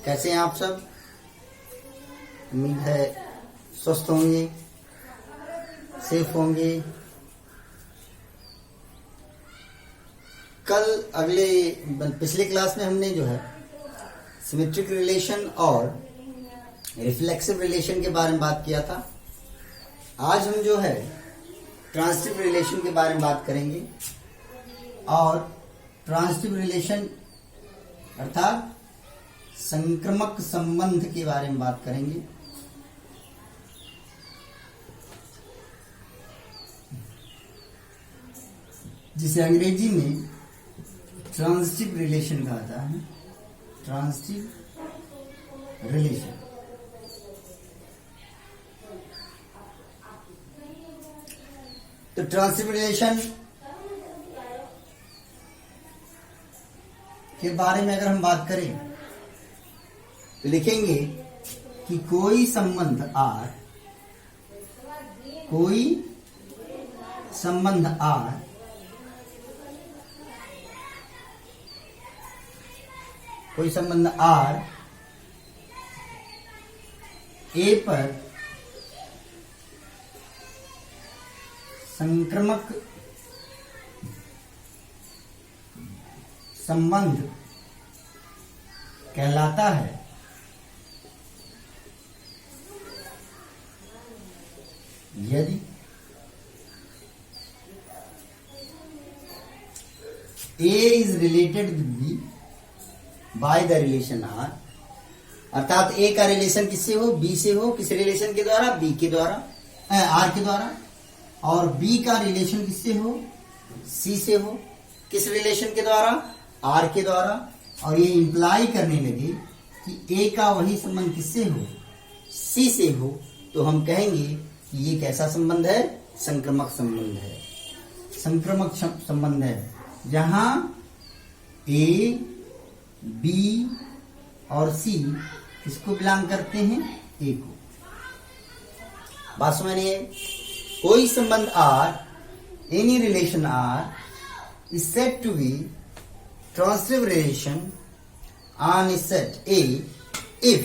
कैसे हैं आप सब? उम्मीद है स्वस्थ होंगे, सेफ होंगे। पिछले क्लास में हमने जो है सिमेट्रिक रिलेशन और रिफ्लेक्सिव रिलेशन के बारे में बात किया था। आज हम जो है ट्रांजिटिव रिलेशन के बारे में बात करेंगे और ट्रांजिटिव रिलेशन अर्थात संक्रमक संबंध के बारे में बात करेंगे। जिसे अंग्रेजी में ट्रांजिटिव रिलेशन कहा जाता है। ट्रांजिटिव रिलेशन तो ट्रांजिटिव रिलेशन के बारे में अगर हम बात करें तो लिखेंगे कि कोई संबंध R A पर संक्रमक संबंध कहलाता है यदि A is related with B by the relation R, अर्थात A का रिलेशन किससे हो? B से हो। किस रिलेशन के द्वारा? B के द्वारा, R के द्वारा। और B का रिलेशन किससे हो? C से हो। किस रिलेशन के द्वारा? R के द्वारा। और ये इंप्लाई करने लगे कि A का वही संबंध किससे हो? C से हो। तो हम कहेंगे कि ये कैसा संबंध है? संक्रमक संबंध है। संक्रमक संबंध है जहां A, B और C किसको बिलोंग करते हैं? A को। बात समझिए, कोई संबंध R, any relation R is said to be transitive relation on a set A if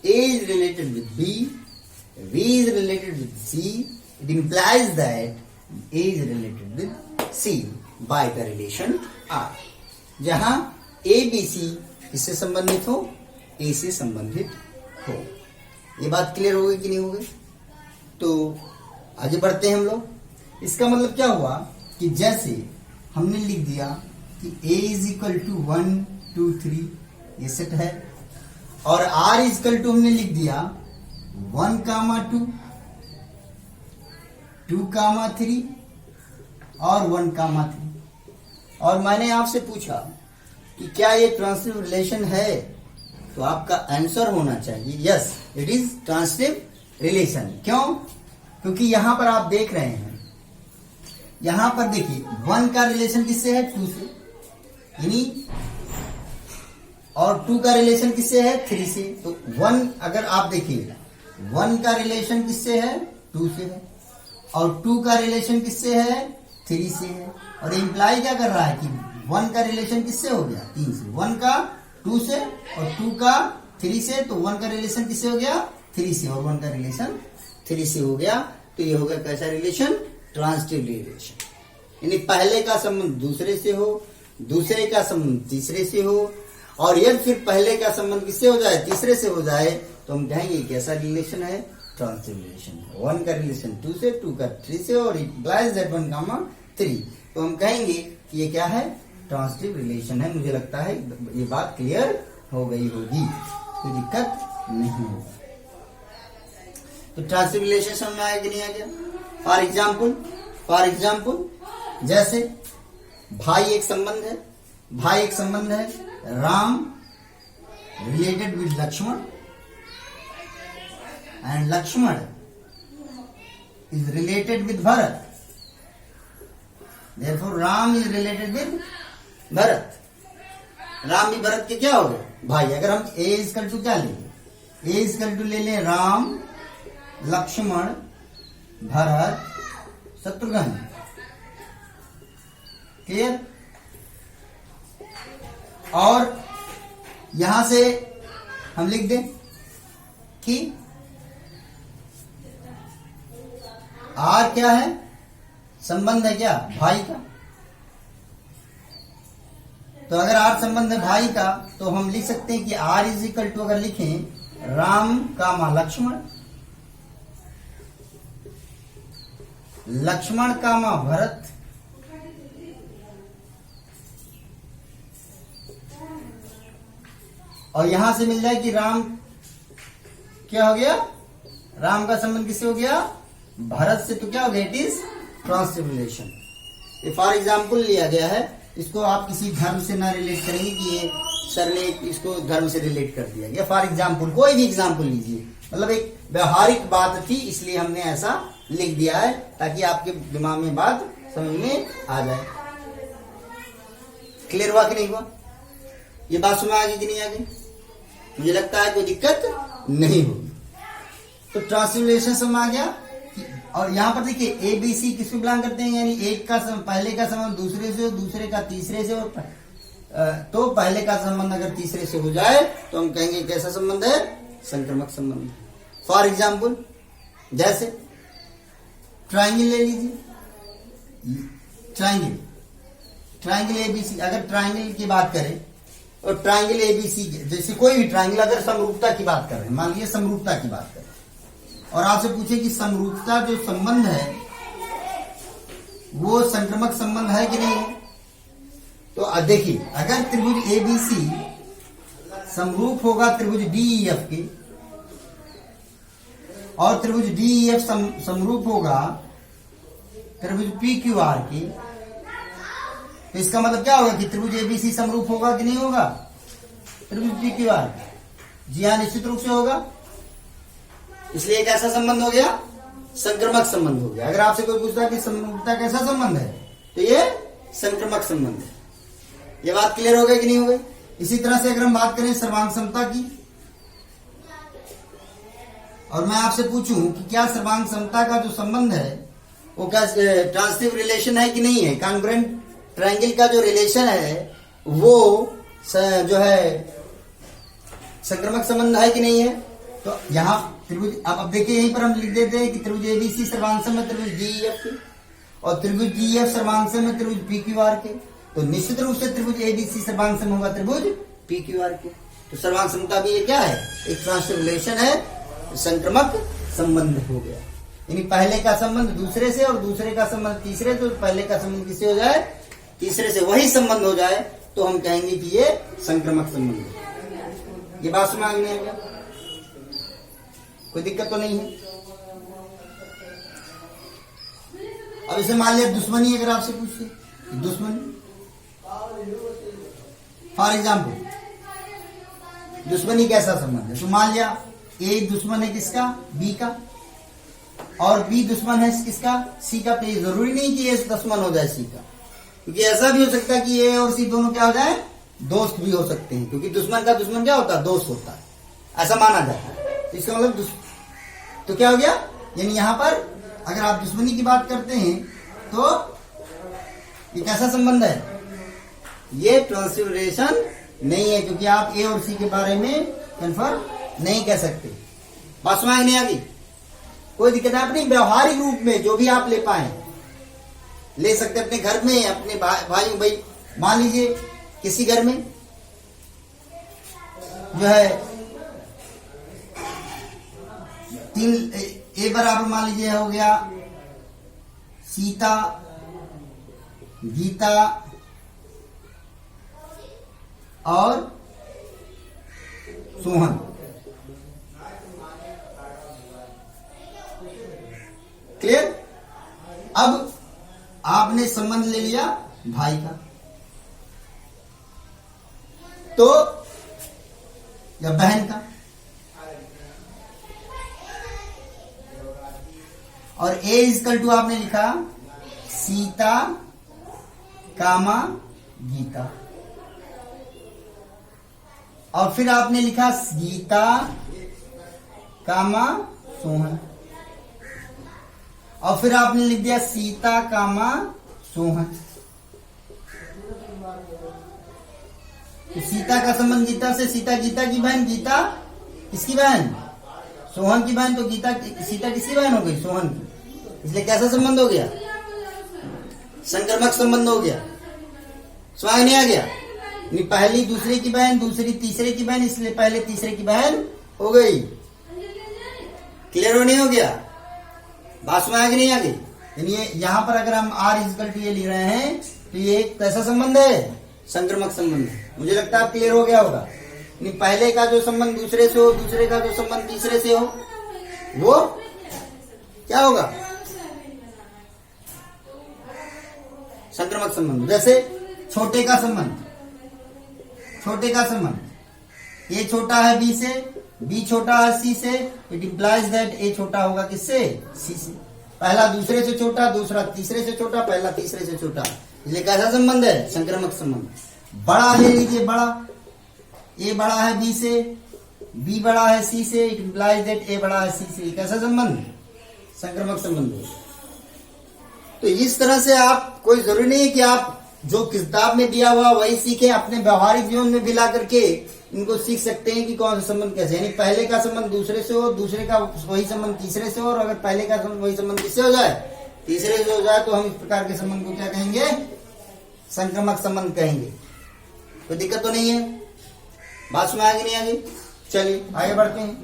A is related with B, B is related with C. It implies that A is related with C by the relation R. जहां A, B, C किससे संबंधित हो? A से संबंधित हो। ये बात clear हो गई कि नहीं हो गई? तो आगे बढ़ते हैं हम लोग। इसका मतलब क्या हुआ कि जैसे हमने लिख दिया कि A इज इक्वल टू 1, 2, 3 ये सेट है और R इज इक्वल टू हमने लिख दिया 1, 2, 2, 3 और 1, 3। और मैंने आपसे पूछा कि क्या ये ट्रांजिटिव रिलेशन है? तो आपका आंसर होना चाहिए yes, it is transitive relation. क्यों? क्योंकि यहां पर आप देख रहे हैं, यहां पर देखिए 1 का रिलेशन किससे है? 2 से, यानी और 2 का रिलेशन किससे है? 3 से। तो 1 अगर आप देखिए 1 का रिलेशन किससे है? 2 से है। और 2 का रिलेशन किससे है? 3 से है। और इंप्लाई क्या कर रहा है कि 1 का रिलेशन किससे हो गया? 3 से। 1 का 2 से और 2 का 3 से। तो 1 का रिलेशन किससे हो गया? 3 से। और 1 का रिलेशन 3 से हो गया। तो ये हो गया कैसा रिलेशन? Transitive relation. यानी पहले का संबंध दूसरे से हो, दूसरे का संबंध तीसरे से हो, और यदि फिर पहले का संबंध किससे हो जाए? तीसरे से हो जाए, तो हम कहेंगे कैसा रिलेशन है? Transitive relation. 1 का रिलेशन 2 से, 2 का 3 से, और इम्प्लाइज दैट 1, 3। तो हम कहेंगे कि ये क्या है? ट्रांजिटिव रिलेशन है। मुझे लगता है ये बात क्लियर हो गई होगी, कोई दिक्कत नहीं होगा। तो ट्रांजिटिव रिलेशन समझ में आया कि नहीं आ गया? फॉर एग्जाम्पल जैसे भाई एक संबंध है। Ram related with Lakshman and Lakshman is related with Bharat. Therefore Ram is related with Bharat. Ram भी भरत के क्या हो गए? भाई। अगर हम A इक्वल टू क्या लेंगे? A इक्वल टू ले लें राम, लक्ष्मण, भरत, शत्रुघ्न। क्लियर? और यहां से हम लिख दें कि आर क्या है, संबंध है क्या, भाई का। तो अगर आर संबंध है भाई का तो हम लिख सकते हैं कि आर इज इक्वल टू, अगर लिखें राम कामा लक्ष्मण, लक्ष्मण कामा भरत, और यहां से मिल जाए कि राम क्या हो गया, राम का संबंध किससे हो गया, भरत से। तो क्या हो गया, इट इज ट्रांसिटिव रिलेशन। ये फॉर एग्जाम्पल लिया गया है, इसको आप किसी धर्म से ना रिलेट करेंगे कि ये सर ने इसको धर्म से रिलेट कर दिया गया। फॉर एग्जाम्पल कोई भी एग्जाम्पल लीजिए, मतलब एक व्यवहारिक बात थी इसलिए हमने ऐसा लिख दिया है ताकि आपके दिमाग में बात समझ में आ जाए। क्लियर हुआ कि नहीं हुआ, ये बात समझ आ गई कि नहीं आ गई? मुझे लगता है कोई दिक्कत नहीं होगी। तो ट्रांसलेशन समझ आ गया। और यहां पर देखिए ए बी सी किसको बिलोंग करते हैं, यानी एक का पहले का संबंध दूसरे से, दूसरे का तीसरे से, और तो पहले का संबंध अगर तीसरे से हो जाए तो हम कहेंगे कैसा संबंध है, संक्रमक संबंध। फॉर एग्जाम्पल जैसे ट्राइंगल ले लीजिए, ट्राइंगल एबीसी, अगर ट्राइंगल की बात करें और ट्राइंगल एबीसी, जैसे कोई भी ट्राइंगल, अगर समरूपता की बात कर रहे हैं, मान लीजिए समरूपता की बात करें और आपसे पूछे कि समरूपता जो संबंध है वो संक्रमक संबंध है कि नहीं, तो देखिए अगर त्रिभुज एबीसी समरूप होगा त्रिभुज डीईएफ के, और त्रिभुज डीईएफ समरूप होगा त्रिभुज पीक्यूआर के, तो इसका मतलब क्या होगा कि त्रिभुज एबीसी समरूप होगा कि नहीं होगा त्रिभुज पीक्यूआर? जी हाँ, निश्चित रूप से होगा। इसलिए एक ऐसा संबंध हो गया, संक्रमक संबंध हो गया। अगर आपसे कोई पूछता है कि समरूपता कैसा संबंध है, तो ये संक्रमक संबंध है। ये बात क्लियर हो गई कि नहीं हो गई? इसी तरह से अगर हम बात करें सर्वांग समता की, और मैं आपसे पूछूं कि क्या सर्वांग समता का जो संबंध है वो क्या ट्रांसिटिव रिलेशन है कि नहीं है, कॉन्ग्रुएंट ट्रायंगल का जो रिलेशन है वो जो है संक्रमक संबंध है कि नहीं है? तो यहां त्रिभुज, अब देखिए यहीं पर हम लिख देते हैं कि त्रिभुज एबीसी सर्वांगसम है त्रिभुज डीईएफ के, और त्रिभुज डीईएफ सर्वांगसम है त्रिभुज पीक्यूआर के। तो निश्चित रूप से त्रिभुज एबीसी सर्वांगसम होगा त्रिभुज पीक्यूआर के। तो सर्वांग समता भी ये क्या है, एक ट्रांसिटिव रिलेशन है, संक्रमक संबंध हो गया। यानी पहले का संबंध दूसरे से और दूसरे का संबंध तीसरे से, तो पहले का संबंध किससे हो जाए, तीसरे से वही संबंध हो जाए तो हम कहेंगे कि ये संक्रमक संबंध है। ये बात समझ में आ गया? कोई दिक्कत तो नहीं है? अब इसे मान लिया दुश्मनी, अगर आपसे पूछे दुश्मनी, फॉर एग्जाम्पल दुश्मनी कैसा संबंध है, तो मान लिया ए दुश्मन है किसका, बी का, और बी दुश्मन है किसका, सी का। तो ये जरूरी नहीं कि ए दुश्मन हो जाए सी का, क्योंकि ऐसा भी हो सकता है कि ए और सी दोनों क्या हो जाए, दोस्त भी हो सकते हैं, क्योंकि दुश्मन का दुश्मन क्या होता है, दोस्त होता है, ऐसा माना जाता है। तो इसका मतलब तो क्या हो गया, यानी यहां पर अगर आप दुश्मनी की बात करते हैं तो ये कैसा संबंध है, ये ट्रांसिटिव रिलेशन नहीं है, क्योंकि आप ए और सी के बारे में कंफर्म नहीं कह सकते। बात समझ नहीं आ गई? कोई दिक्कत है? अपनी व्यवहारिक रूप में जो भी आप ले पाए ले सकते, अपने घर में, अपने भाई मान लीजिए किसी घर में जो है तीन ए बराबर मान लीजिए हो गया सीता, गीता और सोहन। क्लियर? अब आपने संबंध ले लिया भाई का, तो या बहन का, और ए इजकल टू आपने लिखा सीता कामा गीता, और फिर आपने लिखा गीता कामा सोहन, और फिर आपने लिख दिया सीता कामा सोहन। तो सीता का संबंध गीता से, सीता गीता की बहन, गीता किसकी बहन? सोहन की बहन। तो सीता किसकी बहन हो गई? सोहन की। इसलिए कैसा संबंध हो गया? संक्रमक संबंध हो गया। समझ नहीं आ गया? पहली दूसरे की बहन, दूसरी तीसरे की बहन, इसलिए पहले तीसरे की बहन हो गई। क्लियर हो नहीं हो गया? बात समझ आ गई नहीं आ गई? यानी यहां पर अगर हम आर इक्वल टू ये लिख रहे हैं तो ये एक कैसा संबंध है? संक्रमक संबंध है। मुझे लगता है आप क्लियर हो गया होगा। पहले का जो संबंध दूसरे से हो, दूसरे का जो संबंध तीसरे से हो, वो क्या होगा? संक्रमक संबंध। जैसे छोटे का संबंध, छोटे का संबंध, ए छोटा है बी से, बी छोटा है सी से, इट इंप्लाइज दैट ए छोटा होगा किससे? सी से। पहला दूसरे से छोटा, दूसरा तीसरे से छोटा, पहला तीसरे से छोटा, इसलिए कैसा संबंध है? संक्रमक संबंध। बड़ा ले लीजिए, बड़ा, ए बड़ा है बी से, बी बड़ा है सी से, इट इंप्लाइज दैट ए बड़ा है सी से। कैसा संबंध? संक्रमक संबंध। तो इस तरह से आप, कोई जरूरी नहीं है कि आप जो किताब में दिया हुआ वही सीखे, अपने व्यवहारिक जीवन में भी ला करके इनको सीख सकते हैं कि कौन सा संबंध कैसे। यानी पहले का संबंध दूसरे से हो, दूसरे का वही संबंध तीसरे से हो, और अगर पहले का संबंध वही संबंध किससे हो जाए? तीसरे से हो जाए, तो हम इस प्रकार के संबंध को क्या कहेंगे? संक्रमक संबंध कहेंगे। कोई दिक्कत तो नहीं है? बात में आगे नहीं आ गई? चलिए आगे बढ़ते हैं।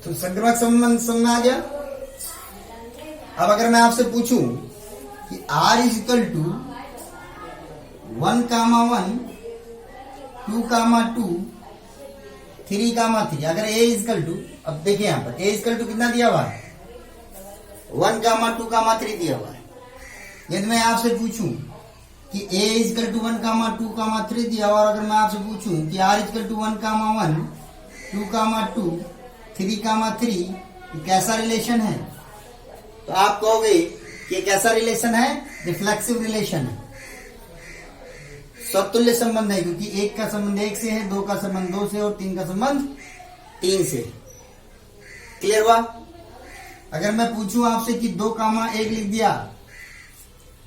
तो संक्रमक संबंध समझ में आ गया। अब अगर मैं आपसे पूछूं कि R इज इक्वल टू 1, 1, 2, 2, 3, 3, अगर A इज इक्वल टू, अब देखिए यहां पर A इज इक्वल टू कितना दिया हुआ है? 1, 2, 3 दिया हुआ है। यदि मैं आपसे पूछूं कि A इज इक्वल टू 1, 2, 3 दिया हुआ, और अगर मैं आपसे पूछूं कि R इज इक्वल टू 1, 1, 2, 2, 3, कैसा रिलेशन है? तो आप कहोगे कि ये कैसा रिलेशन है? रिफ्लेक्सिव रिलेशन है, स्वतुल्य संबंध है, क्योंकि एक का संबंध एक से है, दो का संबंध दो से, और तीन का संबंध तीन से। क्लियर हुआ? अगर मैं पूछूं आपसे कि 2, 1 लिख दिया,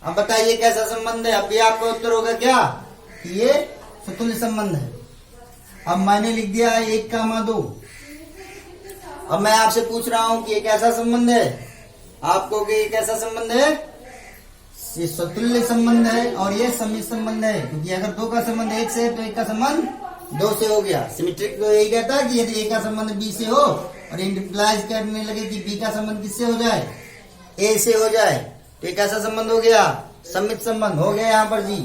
अब बताइए कैसा संबंध है? अब भी आपका उत्तर होगा क्या? कि ये स्वतुल्य संबंध है। अब मैंने लिख दिया है 1, 2। अब मैं आपसे पूछ रहा हूं कि ये कैसा संबंध है? आपको ये कैसा संबंध है? ये स्वतुल्य संबंध है, और ये समित संबंध है, क्योंकि अगर 2 का संबंध 1 से है तो 1 का संबंध 2 से हो गया। सिमेट्रिक तो यही कहता है कि यदि A का संबंध B से हो और इंप्लाइज करने लगे कि B का संबंध किससे हो जाए? A से हो जाए, तो एक ऐसा संबंध हो गया, समित संबंध हो गया। यहाँ पर जी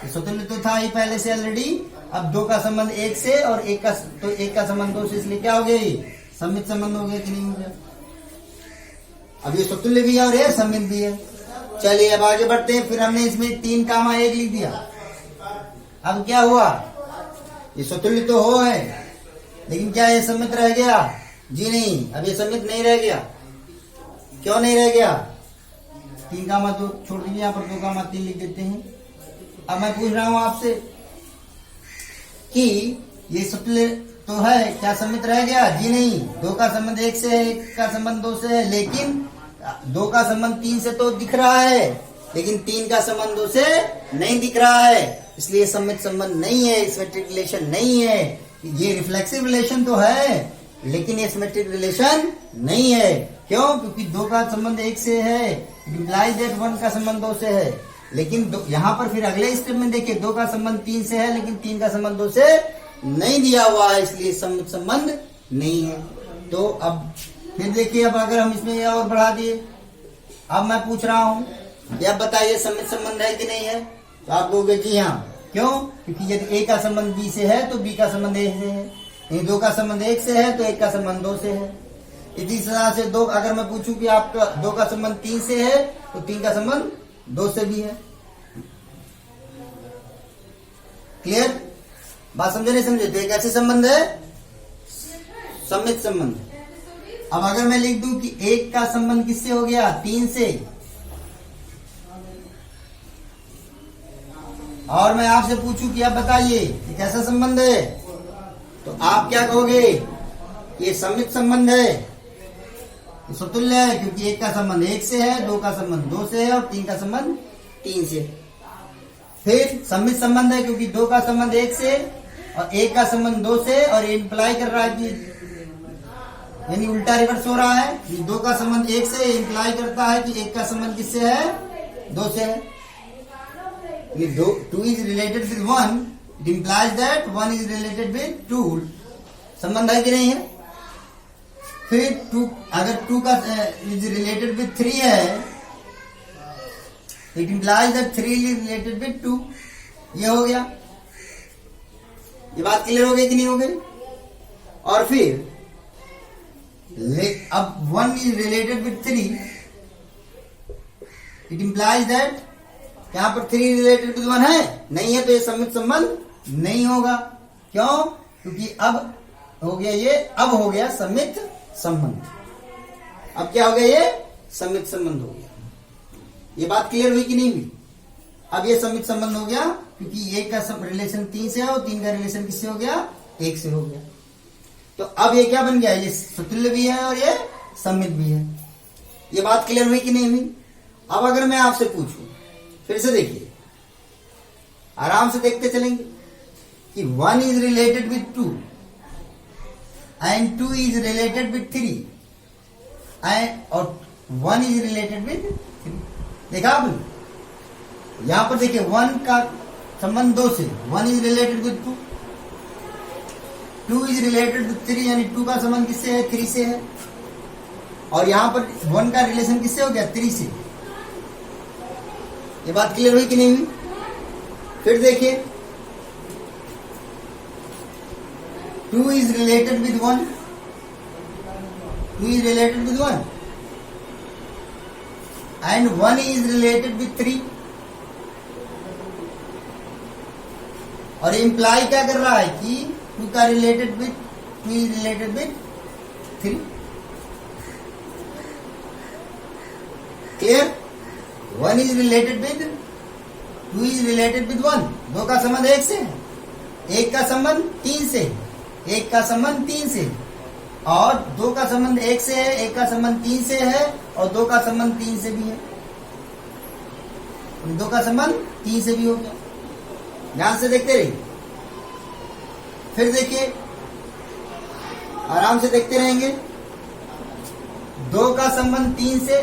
स्वतुल्य तो था ही पहले से ऑलरेडी। अब 2 का संबंध 1 से और 1 का संबंध 2 से, इसलिए क्या हो गया? समित संबंध हो गया कि नहीं हो गया? अब ये स्वतुल्य भी है और ये समित भी है। चलिए अब आगे बढ़ते हैं। फिर हमने इसमें 3, 1 लिख दिया। अब क्या हुआ? ये स्वतुल्य तो हो है, लेकिन क्या ये समित रह गया? जी नहीं, अब ये समित नहीं रह गया। क्यों नहीं रह गया? 3, 2 छोड़ दीजिए, यहाँ पर 2, 3 लिख देते हैं। अब मैं पूछ रहा हूं आपसे कि ये स्वतुल्य तो है, क्या समित रह गया? जी नहीं, 2 का संबंध 1 से है, 1 का संबंध 2 से है, लेकिन 2 का संबंध 3 से तो दिख रहा है, लेकिन 3 का संबंध 2 से नहीं दिख रहा है, इसलिए समित संबंध नहीं है, सिमेट्रिक रिलेशन नहीं है। ये रिफ्लेक्सिव रिलेशन तो है, लेकिन ये सिमेट्रिक रिलेशन नहीं है। क्यों? क्योंकि 2 का संबंध 1 से है, इंप्लाइज दैट 1 का संबंध 2 से है, लेकिन यहाँ पर फिर अगले स्टेप में देखिए 2 का संबंध 3 से है, लेकिन 3 का संबंध 2 से नहीं दिया हुआ है, इसलिए समित संबंध नहीं है। तो अब फिर देखिए, अब अगर हम इसमें यह और बढ़ा दिए, अब मैं पूछ रहा हूं, अब बताइए समित संबंध है कि नहीं है? तो आप कहोगे जी हाँ। क्यों? क्योंकि यदि A का संबंध B से है तो B का संबंध A से है, यदि 2 का संबंध 1 से है तो 1 का संबंध 2 से है। इसी तरह से 2, अगर मैं पूछूं कि आपका 2 का संबंध 3 से है तो 3 का संबंध 2 से भी है। क्लियर? बात समझे नहीं समझे? तो एक ऐसे संबंध है, समित संबंध। अब अगर मैं लिख दूं कि 1 का संबंध किससे हो गया? 3 से, और मैं आपसे पूछूं कि आप बताइए ये कैसा संबंध है, तो आप क्या कहोगे? ये समित संबंध है, स्वतुल्य है, क्योंकि 1 का संबंध 1 से है, 2 का संबंध 2 से है, और 3 का संबंध 3 से। फिर सम्मित संबंध है क्योंकि दो का संबंध एक से और एक का संबंध दो से, और ये इंप्लाई कर रहा है कि यानी उल्टा रिवर्स हो रहा है कि दो का संबंध एक से इंप्लाई करता है कि एक का संबंध किससे है, दो से है। To is related with one, it implies that one is related with two. संबंध है कि नहीं है। फिर टू, अगर टू का इज रिलेटेड विद थ्री है, it implies that three is related with two. ये हो गया, ये बात क्लियर हो गई कि नहीं हो गई। और फिर अब one is related with three, it implies that यहां पर थ्री रिलेटेड विद वन है, नहीं है तो ये सम्मित संबंध नहीं होगा। क्यों? क्योंकि अब हो गया ये, अब हो गया सम्मित संबंध। अब क्या हो गया, ये सम्मित संबंध हो गया। ये बात क्लियर हुई कि नहीं हुई। अब ये सम्मित संबंध हो गया क्योंकि एक का रिलेशन तीन से है और तीन का रिलेशन किससे हो गया, एक से हो गया। तो अब ये क्या बन गया, ये स्वतुल्य भी है और ये सम्मित भी है। ये बात क्लियर हुई कि नहीं हुई। अब अगर मैं आपसे पूछूं, फिर से देखिए, आराम से देखते चलेंगे कि one is related with two and two is related with three and और one is related with three. देखा आपने, यहां पर देखिए वन का संबंध दो से, one is related with to, to is related with three, यानी टू का संबंध किससे है, थ्री से है। और यहां पर वन का रिलेशन किससे हो गया, थ्री से। ये बात क्लियर हुई कि नहीं हुई। फिर देखिए, to is related with one, to is related with one and one is related with three. और इंप्लाई क्या कर रहा है कि टू का related with, to is related with three. Clear. One is related with, to is related with one, दो का संबंध एक से, एक का संबंध तीन से, एक का संबंध तीन से, और दो का संबंध एक से है, एक का संबंध तीन से है, और दो का संबंध तीन से भी है। दो का संबंध तीन से भी हो गया। ध्यान से देखते रहिए। फिर देखिए, आराम से देखते रहेंगे। दो का संबंध तीन से,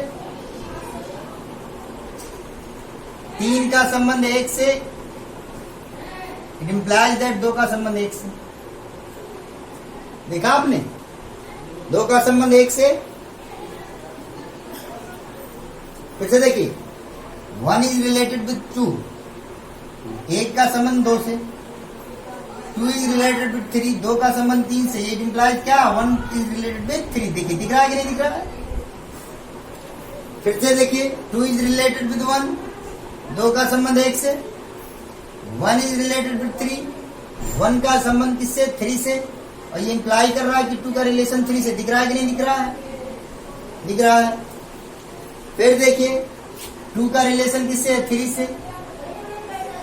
तीन का संबंध एक से, इट इंप्लाइज दैट दो का संबंध एक से। देखा आपने, दो का संबंध एक से। फिर से देखिए, one is related with to, एक का संबंध दो से, to is related with three, दो का संबंध तीन से। इट इंप्लाइज क्या, one is related with three. देखिए, दिख रहा है कि नहीं दिख रहा है। फिर से देखिए, to is related with one, दो का संबंध एक से, one is related with three, one का संबंध किससे, थ्री से, और ये इंप्लाई कर रहा है कि टू का रिलेशन थ्री से। दिख रहा है कि नहीं दिख रहा है, दिख रहा है। फिर देखिए, टू का रिलेशन किससे है, थ्री से,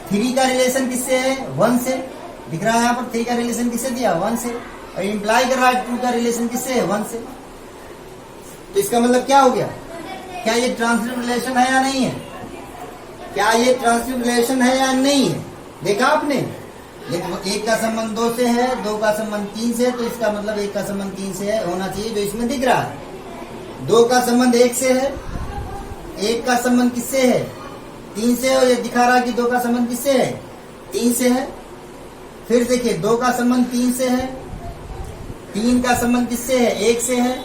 थ्री का रिलेशन किससे है, वन से। दिख रहा है यहाँ पर, थ्री का रिलेशन किससे दिया, वन से, और इंप्लाई कर रहा है टू का रिलेशन किससे है, वन से। तो इसका मतलब क्या हो गया, क्या ये ट्रांसिटिव रिलेशन है या नहीं है, क्या ये ट्रांसिटिव रिलेशन है या नहीं है। देखा आपने, एक का संबंध दो से है, दो का संबंध तीन से, तो इसका मतलब एक का संबंध तीन से है होना चाहिए, जो इसमें दिख रहा है। दो का संबंध एक से है, एक का संबंध किससे है, तीन से, और ये दिखा रहा है कि दो का संबंध किससे है, तीन से है। फिर देखिए, दो का संबंध तीन से है, तीन का संबंध किससे है, एक से है,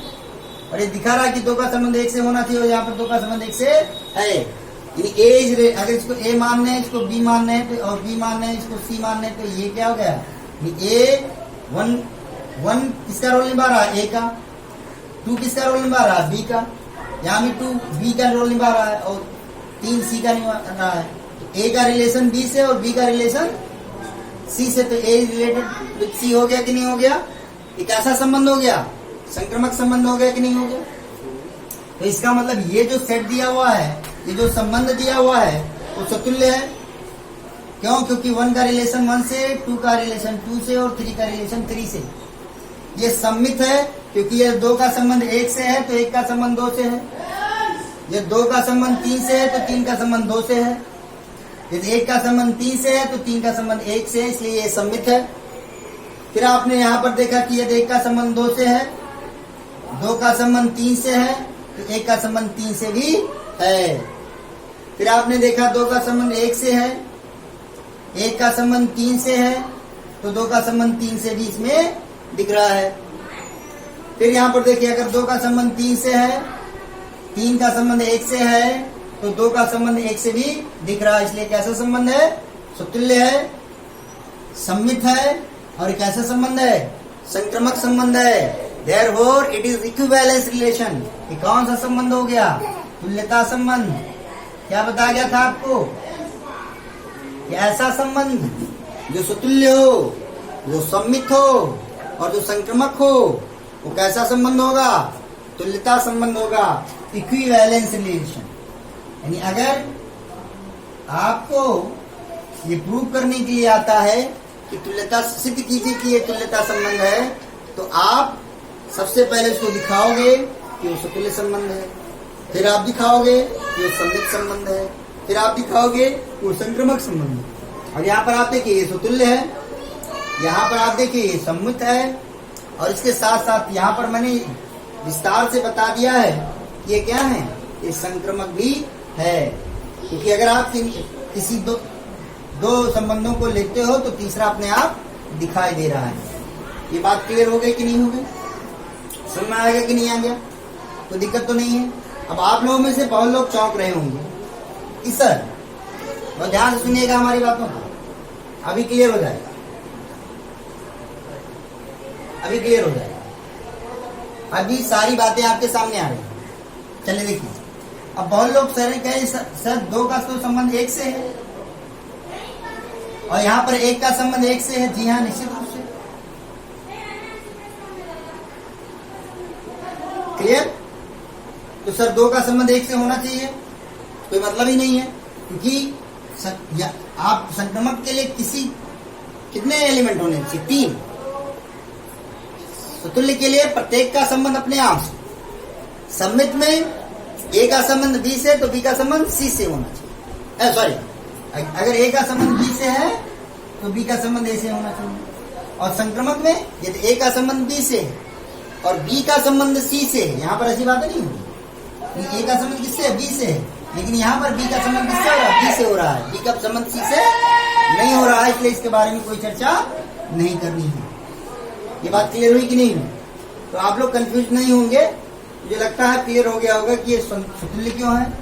और ये दिखा रहा है कि दो का संबंध एक से होना चाहिए, और यहाँ पर दो का संबंध एक से है। ए, अगर इसको ए मानना है, इसको बी मानना है, तो और बी मानना है, इसको सी मानना है, तो ये क्या हो गया, ए वन, वन किसका रोल निभा रहा है, ए का, टू किसका रोल निभा रहा है, बी का, यहाँ भी टू बी का रोल निभा रहा है, और तीन सी का निभा रहा है। तो ए का रिलेशन बी से और बी का रिलेशन सी से, तो ए रिलेटेड विथ सी हो गया कि नहीं हो गया। एक ऐसा संबंध हो गया, संक्रमक संबंध हो गया कि नहीं हो गया। तो इसका मतलब ये जो सेट दिया हुआ है, ये जो संबंध दिया हुआ है, वो सतुल्य है। क्यों? क्योंकि वन का रिलेशन वन से, टू का रिलेशन टू से, और थ्री का रिलेशन थ्री से। ये सम्मित है क्योंकि ये दो का संबंध एक से है, तो एक का संबंध दो से है। ये दो का संबंध तीन से है, तो तीन का संबंध दो से है। यदि 1 का संबंध 3 से है तो 3 का संबंध 1 से है, इसलिए ये सम्मित है। फिर आपने यहां पर देखा कि यदि 1 का संबंध 2 से है, 2 का संबंध 3 से है तो 1 का संबंध 3 से भी है। फिर आपने देखा 2 का संबंध 1 से है, 1 का संबंध 3 से है तो 2 का संबंध 3 से भी इसमें दिख रहा है। फिर यहां पर देखिए अगर 2 का संबंध 3 से है, 3 का संबंध 1 से है तो 2 का संबंध 1 से भी दिख रहा है, इसलिए कैसा संबंध है? समतुल्य है, सम्मित है और कैसा संबंध है? संक्रमक संबंध है। Therefore it is equivalence relation। ये कौन सा संबंध हो गया? तुल्यता संबंध। क्या बताया गया था आपको कि ऐसा संबंध जो सुतुल्य हो, जो सम्मित हो और जो संक्रमक हो, वो कैसा संबंध होगा? तुल्यता संबंध होगा, इक्विवेलेंस रिलेशन। यानी अगर आपको ये प्रूव करने के लिए आता है कि तुल्यता, सिद्ध कीजिए कि ये तुल्यता संबंध है, तो आप सबसे पहले उसको दिखाओगे कि वो सुतुल्य संबंध है, फिर आप दिखाओगे कि वो सम्मित संबंध है, फिर आप दिखाओगे कि वो संक्रमक संबंध है। और यहाँ पर आप देखिए ये सुतुल्य है, यहाँ पर आप देखिए ये सम्मित है, और इसके साथ साथ यहाँ पर मैंने विस्तार से बता दिया है कि ये क्या है? ये संक्रमक भी है। क्योंकि अगर आप किसी दो संबंधों को लेते हो तो तीसरा अपने आप दिखाई दे रहा है। ये बात क्लियर हो गई कि नहीं हो गई? समझ में आएगा कि नहीं आ गया? तो दिक्कत तो नहीं है। अब आप लोगों में से बहुत लोग चौंक रहे होंगे कि सर, बहुत ध्यान से सुनिएगा हमारी बातों को, अभी क्लियर हो जाएगा, अभी क्लियर हो जाएगा। अभी सारी बातें आपके सामने आ रही हैं। चलिए देखिए, अब बहुत लोग सर कहे सर 2 का तो संबंध 1 से है और यहाँ पर 1 का संबंध 1 से है। जी हाँ, निश्चित रूप से क्लियर। तो सर 2 का संबंध 1 से होना चाहिए, कोई मतलब ही नहीं है, क्योंकि आप संक्रमक के लिए कितने एलिमेंट होने चाहिए? 3। तो तुल्य के लिए प्रत्येक का संबंध अपने आप से। सम्मित में ए का संबंध बी से तो बी का संबंध सी से होना चाहिए। सॉरी, अगर ए का संबंध बी से है तो बी का संबंध ए से होना चाहिए। और संक्रमक में यदि ए का संबंध बी से है और बी का संबंध सी से है, यहाँ पर ऐसी बात नहीं होगी। ए का संबंध किससे है? बी से है, लेकिन यहाँ पर बी का संबंध किससे हो रहा है? बी से हो रहा है। बी का संबंध सी से नहीं हो रहा है, इसलिए इसके बारे में कोई चर्चा नहीं करनी है। ये बात क्लियर हुई कि नहीं हुई? तो आप लोग कंफ्यूज नहीं होंगे। मुझे लगता है क्लियर हो गया होगा कि ये सुतुल्य क्यों है,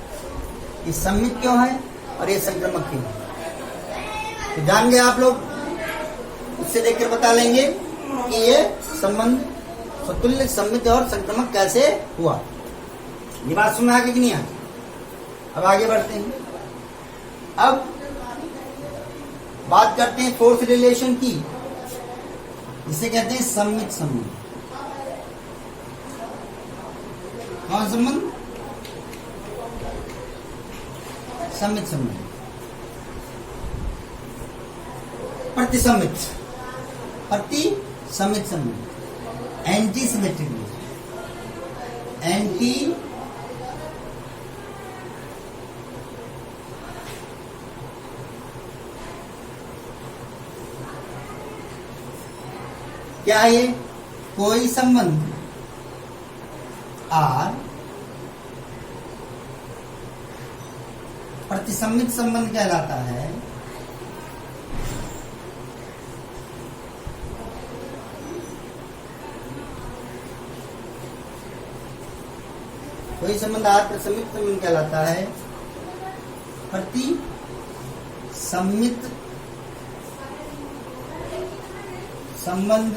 ये सम्मित क्यों है और ये संक्रमक क्यों है। तो जान गए आप लोग, उससे देखकर बता लेंगे कि ये संबंध सुतुल्य, सम्मित और संक्रमक कैसे हुआ। ये बात सुन में आगे कि नहीं आगे? अब आगे बढ़ते हैं। अब बात करते हैं फोर्स रिलेशन की, इसे कहते हैं सम्मित संबंध। कौन संबंध? सम्मित संबंध। प्रतिसम्मित संबंध, एंटी सिमेट्रिक, एंटी क्या है ये? कोई संबंध आर प्रतिसम्मित संबंध कहलाता है कोई संबंध आर प्रतिसम्मित संबंध कहलाता है। प्रतिसम्मित संबंध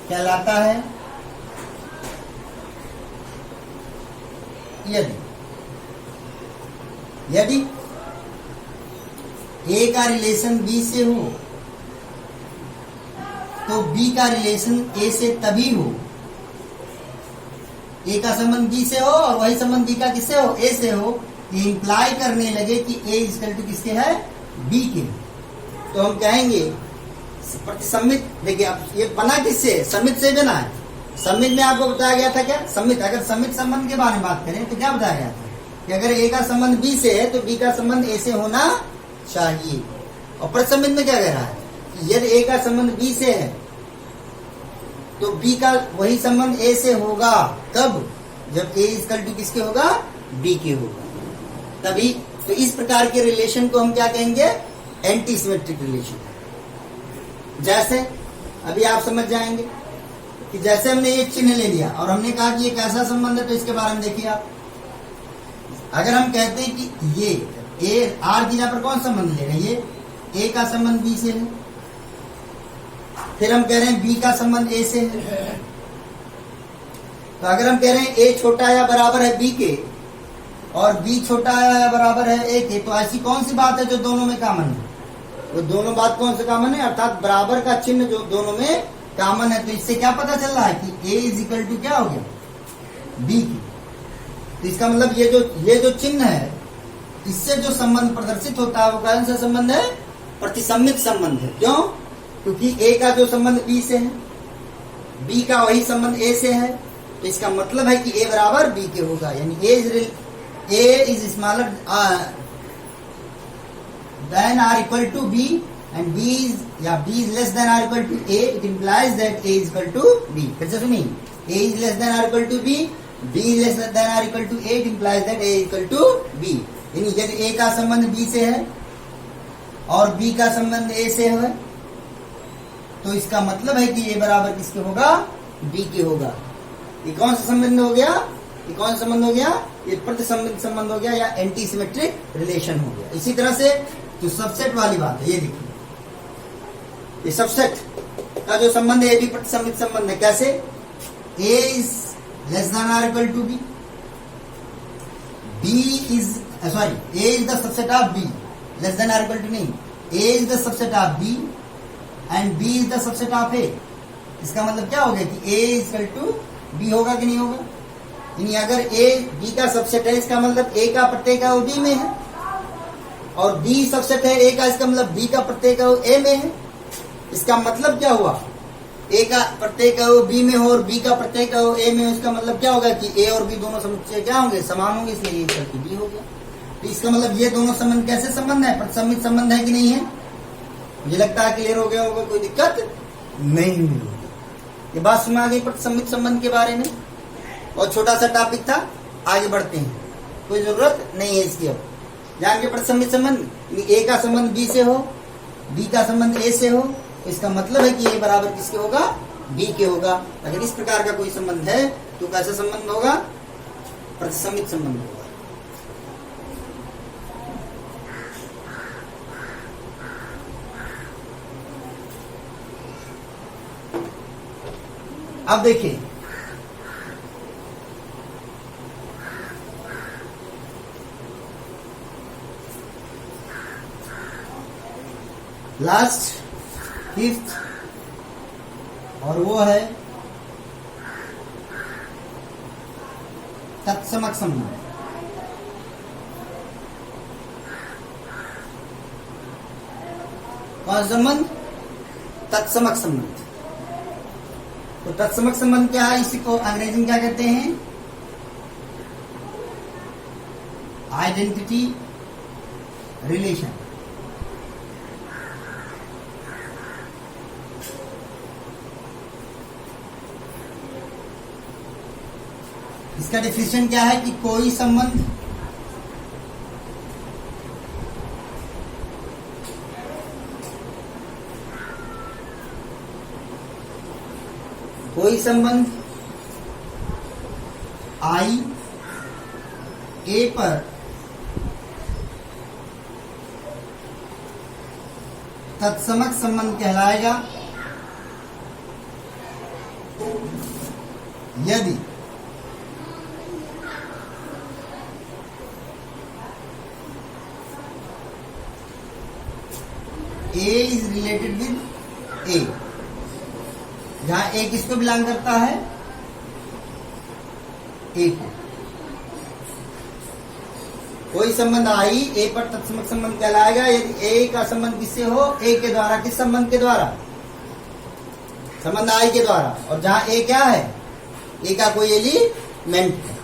कहलाता है यदि ए का रिलेशन बी से हो तो बी का रिलेशन ए से तभी हो। ए का संबंध बी से हो और वही संबंध बी का किससे हो? ए से हो। ये इंप्लाई करने लगे कि ए इक्वल टू किसके है? बी के। तो हम कहेंगे प्रतिसम्मित। देखिए अब ये बना किससे? सम्मित से बना है। सम्मित में आपको बताया गया था क्या? सम्मित, अगर सम्मित संबंध के बारे में बात करें तो क्या बताया गया था कि अगर ए का संबंध बी से है तो बी का संबंध ए से होना चाहिए। और प्रतिसंबंध में क्या कह रहा है कि यदि ए का संबंध बी से है तो बी का वही संबंध ए से होगा। कब? जब ए इक्वल टू किसके होगा? बी के होगा। तभी तो इस प्रकार के रिलेशन को हम क्या कहेंगे? Anti symmetric relation. जैसे अभी आप समझ जाएंगे कि जैसे हमने एक चिन्ह ले लिया और हमने कहा कि ये कैसा संबंध है, तो इसके बारे में देखिए आप। अगर हम कहते हैं कि ये ए आर की जगह पर कौन संबंध ले रहे हैं? ये ए का संबंध बी से है, फिर हम कह रहे हैं बी का संबंध ए से है। तो अगर हम कह रहे हैं ए छोटा या बराबर है बी के और बी छोटा या बराबर है ए के, तो ऐसी कौन सी बात है जो दोनों में कॉमन है? वो दोनों बात कौन सी कॉमन है? अर्थात बराबर का चिन्ह जो दोनों में कॉमन है। तो इससे क्या पता चल रहा है कि ए इज इक्वल टू क्या हो गया? बी की। तो इसका मतलब ये जो चिन्ह है, इससे जो संबंध प्रदर्शित होता है वो कौन सा संबंध है? प्रतिसम्मित संबंध है। क्यों? क्योंकि ए का जो संबंध बी से है, बी का वही संबंध ए से है, तो इसका मतलब है कि ए बराबर बी के होगा। यानी A is smaller than or equal to B and B is less than or equal to A. It implies that A is equal to B. फिर से सुनिए, A is less than or equal to B, B is less than or equal to A. It implies that A equal to B. यानी यदि ए का संबंध B से है और बी का संबंध ए से है, तो इसका मतलब है कि ए बराबर किसके होगा? बी के होगा। ये कौन सा संबंध हो गया? ये कौन सा संबंध हो गया? ये प्रतिसंबंध संबंध हो गया या एंटी सिमेट्रिक रिलेशन हो गया। इसी तरह से जो सबसेट वाली बात है, ये देखिए, ये सबसेट का जो संबंध है ये भी प्रतिसंबंध संबंध है। कैसे? A is less than or equal to B, A is the subset of B, less than or equal to नहीं, A is the subset of B and B is the subset of A. इसका मतलब क्या हो गया कि A is equal to B होगा कि नहीं होगा? यानी अगर ए बी का सबसेट है, इसका मतलब ए का प्रत्येक है वो बी में है, और बी सबसेट है ए का, इसका मतलब बी का प्रत्येक है वो ए में है। इसका मतलब क्या हुआ? ए का प्रत्येक है वो बी में हो और बी का प्रत्येक है वो ए में हो। इसका मतलब क्या होगा कि ए और बी दोनों समुच्चय क्या होंगे? समान होंगे, इसलिए ये इक्वल टू बी हो गया। तो इसका मतलब ये दोनों संबंध कैसे संबंध है? प्रतिसंबंध संबंध है कि नहीं है? मुझे लगता है क्लियर हो गया होगा, कोई दिक्कत नहीं होगी। ये बात सुना गई प्रतिसंबंध संबंध के बारे में, और छोटा सा टॉपिक था, आगे बढ़ते हैं, कोई जरूरत नहीं है इसकी। अब जान के प्रतिसंबंध संबंध, ए का संबंध बी से हो, बी का संबंध ए से हो, इसका मतलब है कि ए बराबर किसके होगा? बी के होगा। अगर इस प्रकार का कोई संबंध है तो कैसा संबंध होगा? प्रतिसंबंध संबंध होगा। अब देखिए, लास्ट फिफ्थ, और वो है तत्समक संबंध। कौन संबंध? तत्समक संबंध। तो तत्समक संबंध क्या है? इसी को अंग्रेजी में क्या कहते हैं? Identity relation. इसका डेफिनेशन क्या है कि कोई संबंध आई ए पर तत्समक संबंध कहलाएगा यदि ए इज रिलेटेड विद ए, जहां ए किसको बिलोंग करता है? ए को। कोई संबंध आई ए पर तत्समक संबंध कहलाएगा यदि ए का संबंध किससे हो? ए के द्वारा। किस संबंध के द्वारा? संबंध आई के द्वारा। और जहां ए क्या है? ए का कोई एलिमेंट है।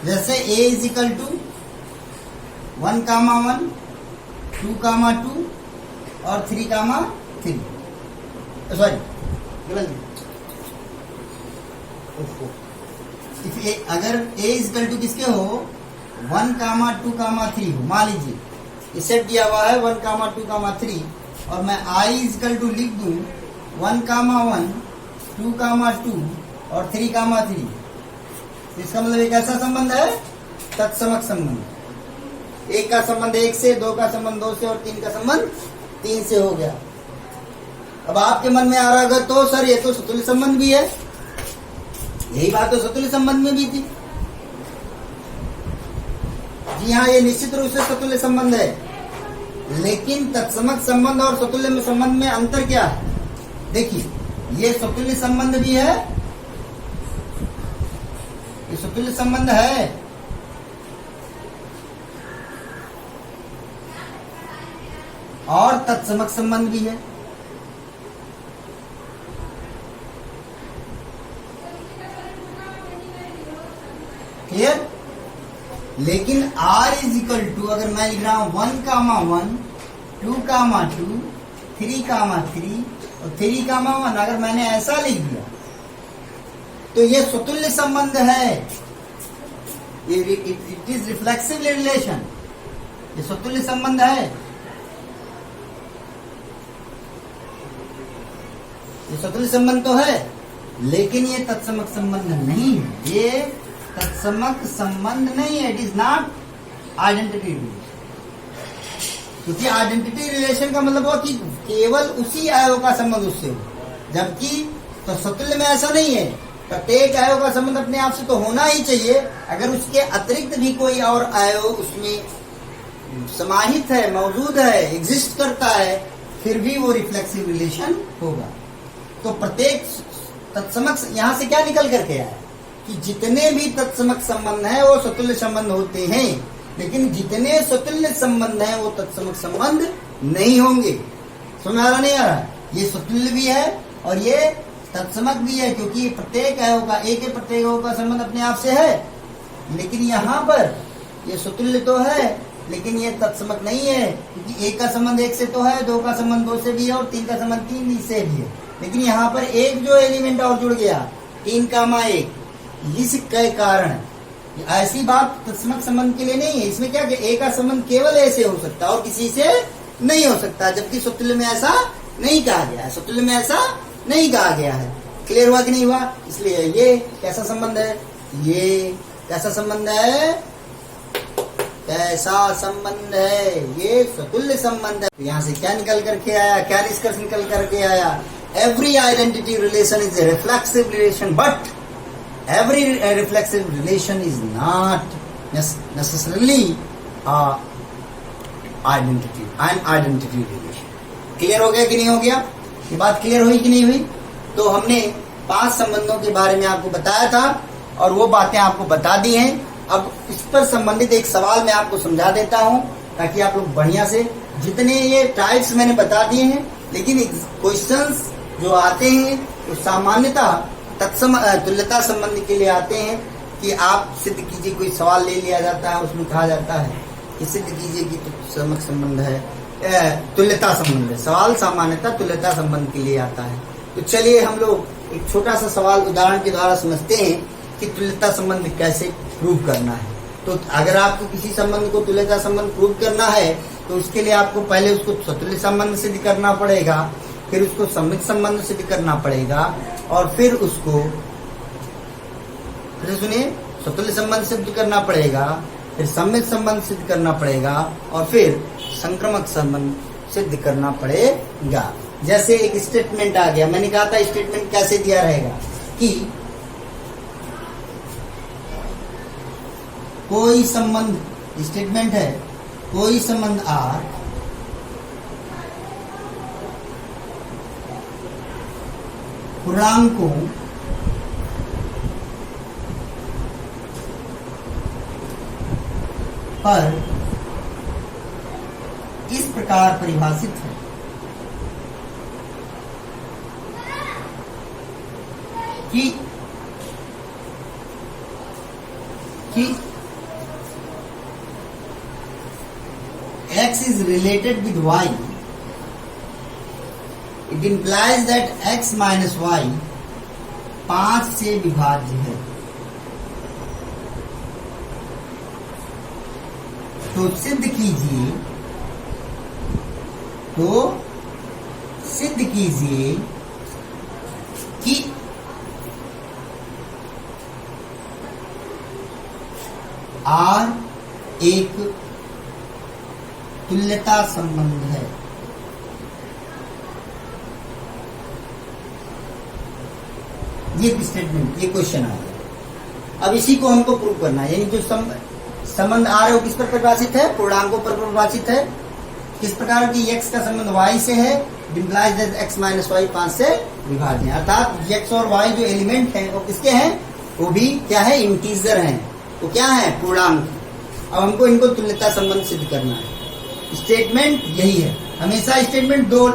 जैसे ए इज इक्वल टू 1, 2, 2 और 3, 3। सॉरी, अगर a इक्वल टू किसके हो 1, 2, 3 हो, मान लीजिए ये सेट दिया हुआ है 1, 2, 3 और मैं i इक्वल टू लिख दूं 1, 1, 2, 2 और 3, 3। इसका मतलब एक ऐसा संबंध है तत्समक संबंध। एक का संबंध एक से, दो का संबंध दो से और तीन का संबंध तीन से हो गया। अब आपके मन में आ रहा होगा तो सर ये तो सतुल्य संबंध भी है, यही बात तो सतुल्य संबंध में भी थी। जी हाँ, ये निश्चित रूप से सतुल्य संबंध है, लेकिन तत्समक संबंध और सतुल्य संबंध में अंतर क्या है? देखिए, ये सतुल्य संबंध भी है, ये सतुल्य संबंध है, और तत्समक संबंध भी है। क्लियर? लेकिन R इज इक्वल टू, अगर मैं लिख रहा हूं 1, 1, 2, 2, 3, 3 और 3, 1, अगर मैंने ऐसा लिख दिया तो ये सतुल्य संबंध है। इट इज रिफ्लेक्सिव रिलेशन, ये सतुल्य संबंध है, ये सतुल्य संबंध तो है, लेकिन ये तत्समक संबंध नहीं है। ये तत्समक संबंध नहीं है, it is not identity relation. क्योंकि आइडेंटिटी रिलेशन का मतलब हुआ कि केवल उसी अवयव का संबंध उससे हो, जबकि तो सतुल्य में ऐसा नहीं है। प्रत्येक अवयव का संबंध अपने आप से तो होना ही चाहिए, अगर उसके अतिरिक्त भी कोई और अवयव उसमें समाहित है, मौजूद है, एग्जिस्ट करता है, फिर भी वो रिफ्लेक्सिव रिलेशन होगा। तो प्रत्येक तत्समक, यहां से क्या निकल करके आया कि जितने भी तत्समक संबंध है वो सतुल्य संबंध होते हैं, लेकिन जितने सतुल्य संबंध है वो तत्समक संबंध नहीं होंगे। समझ आ रहा नहीं आ रहा? ये सतुल्य भी है और ये तत्समक भी है, क्योंकि प्रत्येक अवयव का, एक के प्रत्येक अवयव का संबंध अपने आप से है। लेकिन यहाँ पर ये सतुल्य तो है, लेकिन ये तत्समक नहीं है, क्योंकि एक का संबंध एक से तो है, दो का संबंध दो से भी है और तीन का संबंध तीन से भी है। लेकिन यहाँ पर एक जो एलिमेंट और जुड़ गया 3, 1, इसके कारण ऐसी बात तत्समक संबंध के लिए नहीं है। इसमें क्या कि ए का संबंध केवल ऐसे हो सकता है और किसी से नहीं हो सकता, जबकि सतुल्य में ऐसा नहीं कहा गया है, सतुल्य में ऐसा नहीं कहा गया है। क्लियर हुआ कि नहीं हुआ? इसलिए ये कैसा संबंध है, ये कैसा संबंध है, कैसा संबंध है, ये सतुल्य संबंध है। यहाँ से क्या निकल करके आया, क्या निष्कर्ष निकल करके आया? Every identity relation is a reflexive relation, but every reflexive relation is not necessarily an identity relation. Clear हो गया कि नहीं हो गया? ये बात क्लियर हुई कि नहीं हुई? तो हमने 5 संबंधों के बारे में आपको बताया था और वो बातें आपको बता दी हैं। अब इस पर संबंधित एक सवाल मैं आपको समझा देता हूं, ताकि आप लोग बढ़िया से, जितने ये टाइप्स मैंने बता दिए हैं, लेकिन क्वेश्चंस जो आते हैं वो सामान्यतः तुल्यता संबंध के लिए आते हैं कि आप सिद्ध कीजिए, कोई सवाल ले लिया जाता है, उसमें कहा जाता है कि सिद्ध कीजिए कि तत्समक संबंध है, तुल्यता संबंध है। सवाल सामान्यतः तुल्यता संबंध के लिए आता है। तो चलिए हम लोग एक छोटा सा सवाल उदाहरण के द्वारा समझते हैं कि तुल्यता संबंध कैसे प्रूव करना है। तो अगर आपको किसी संबंध को तुल्यता संबंध प्रूव करना है तो उसके लिए आपको पहले उसको सतुल्य संबंध सिद्ध करना पड़ेगा, फिर उसको सम्मित संबंध सिद्ध करना पड़ेगा, और फिर उसको, फिर सुनिए, सतुल्य संबंध सिद्ध करना पड़ेगा, फिर सम्मित संबंध सिद्ध करना पड़ेगा, और फिर संक्रमक संबंध सिद्ध करना पड़ेगा। जैसे एक स्टेटमेंट आ गया, मैंने कहा था स्टेटमेंट कैसे दिया रहेगा कि कोई संबंध, स्टेटमेंट है कोई संबंध R पूर्णांकों पर इस प्रकार परिभाषित है कि is related with y, it implies that x minus y 5 से विभाज्य है। तो सिद्ध कीजिए कि R एक तुल्यता संबंध है। ये स्टेटमेंट, ये क्वेश्चन आ गया। अब इसी को हमको प्रूव करना है, यानी जो संबंध आ रहे हो किस पर परिभाषित है, पूर्णांकों पर परिभाषित है। किस प्रकार की x का संबंध y से है, implies that x minus y 5 से विभाज्य है। अर्थात x और y जो एलिमेंट हैं वो किसके हैं, वो भी क्या है, इंटीजर हैं। तो क्या है, पूर्णांक। अब हमको इनको तुल्यता संबंध सिद्ध करना है। स्टेटमेंट यही है, हमेशा स्टेटमेंट दो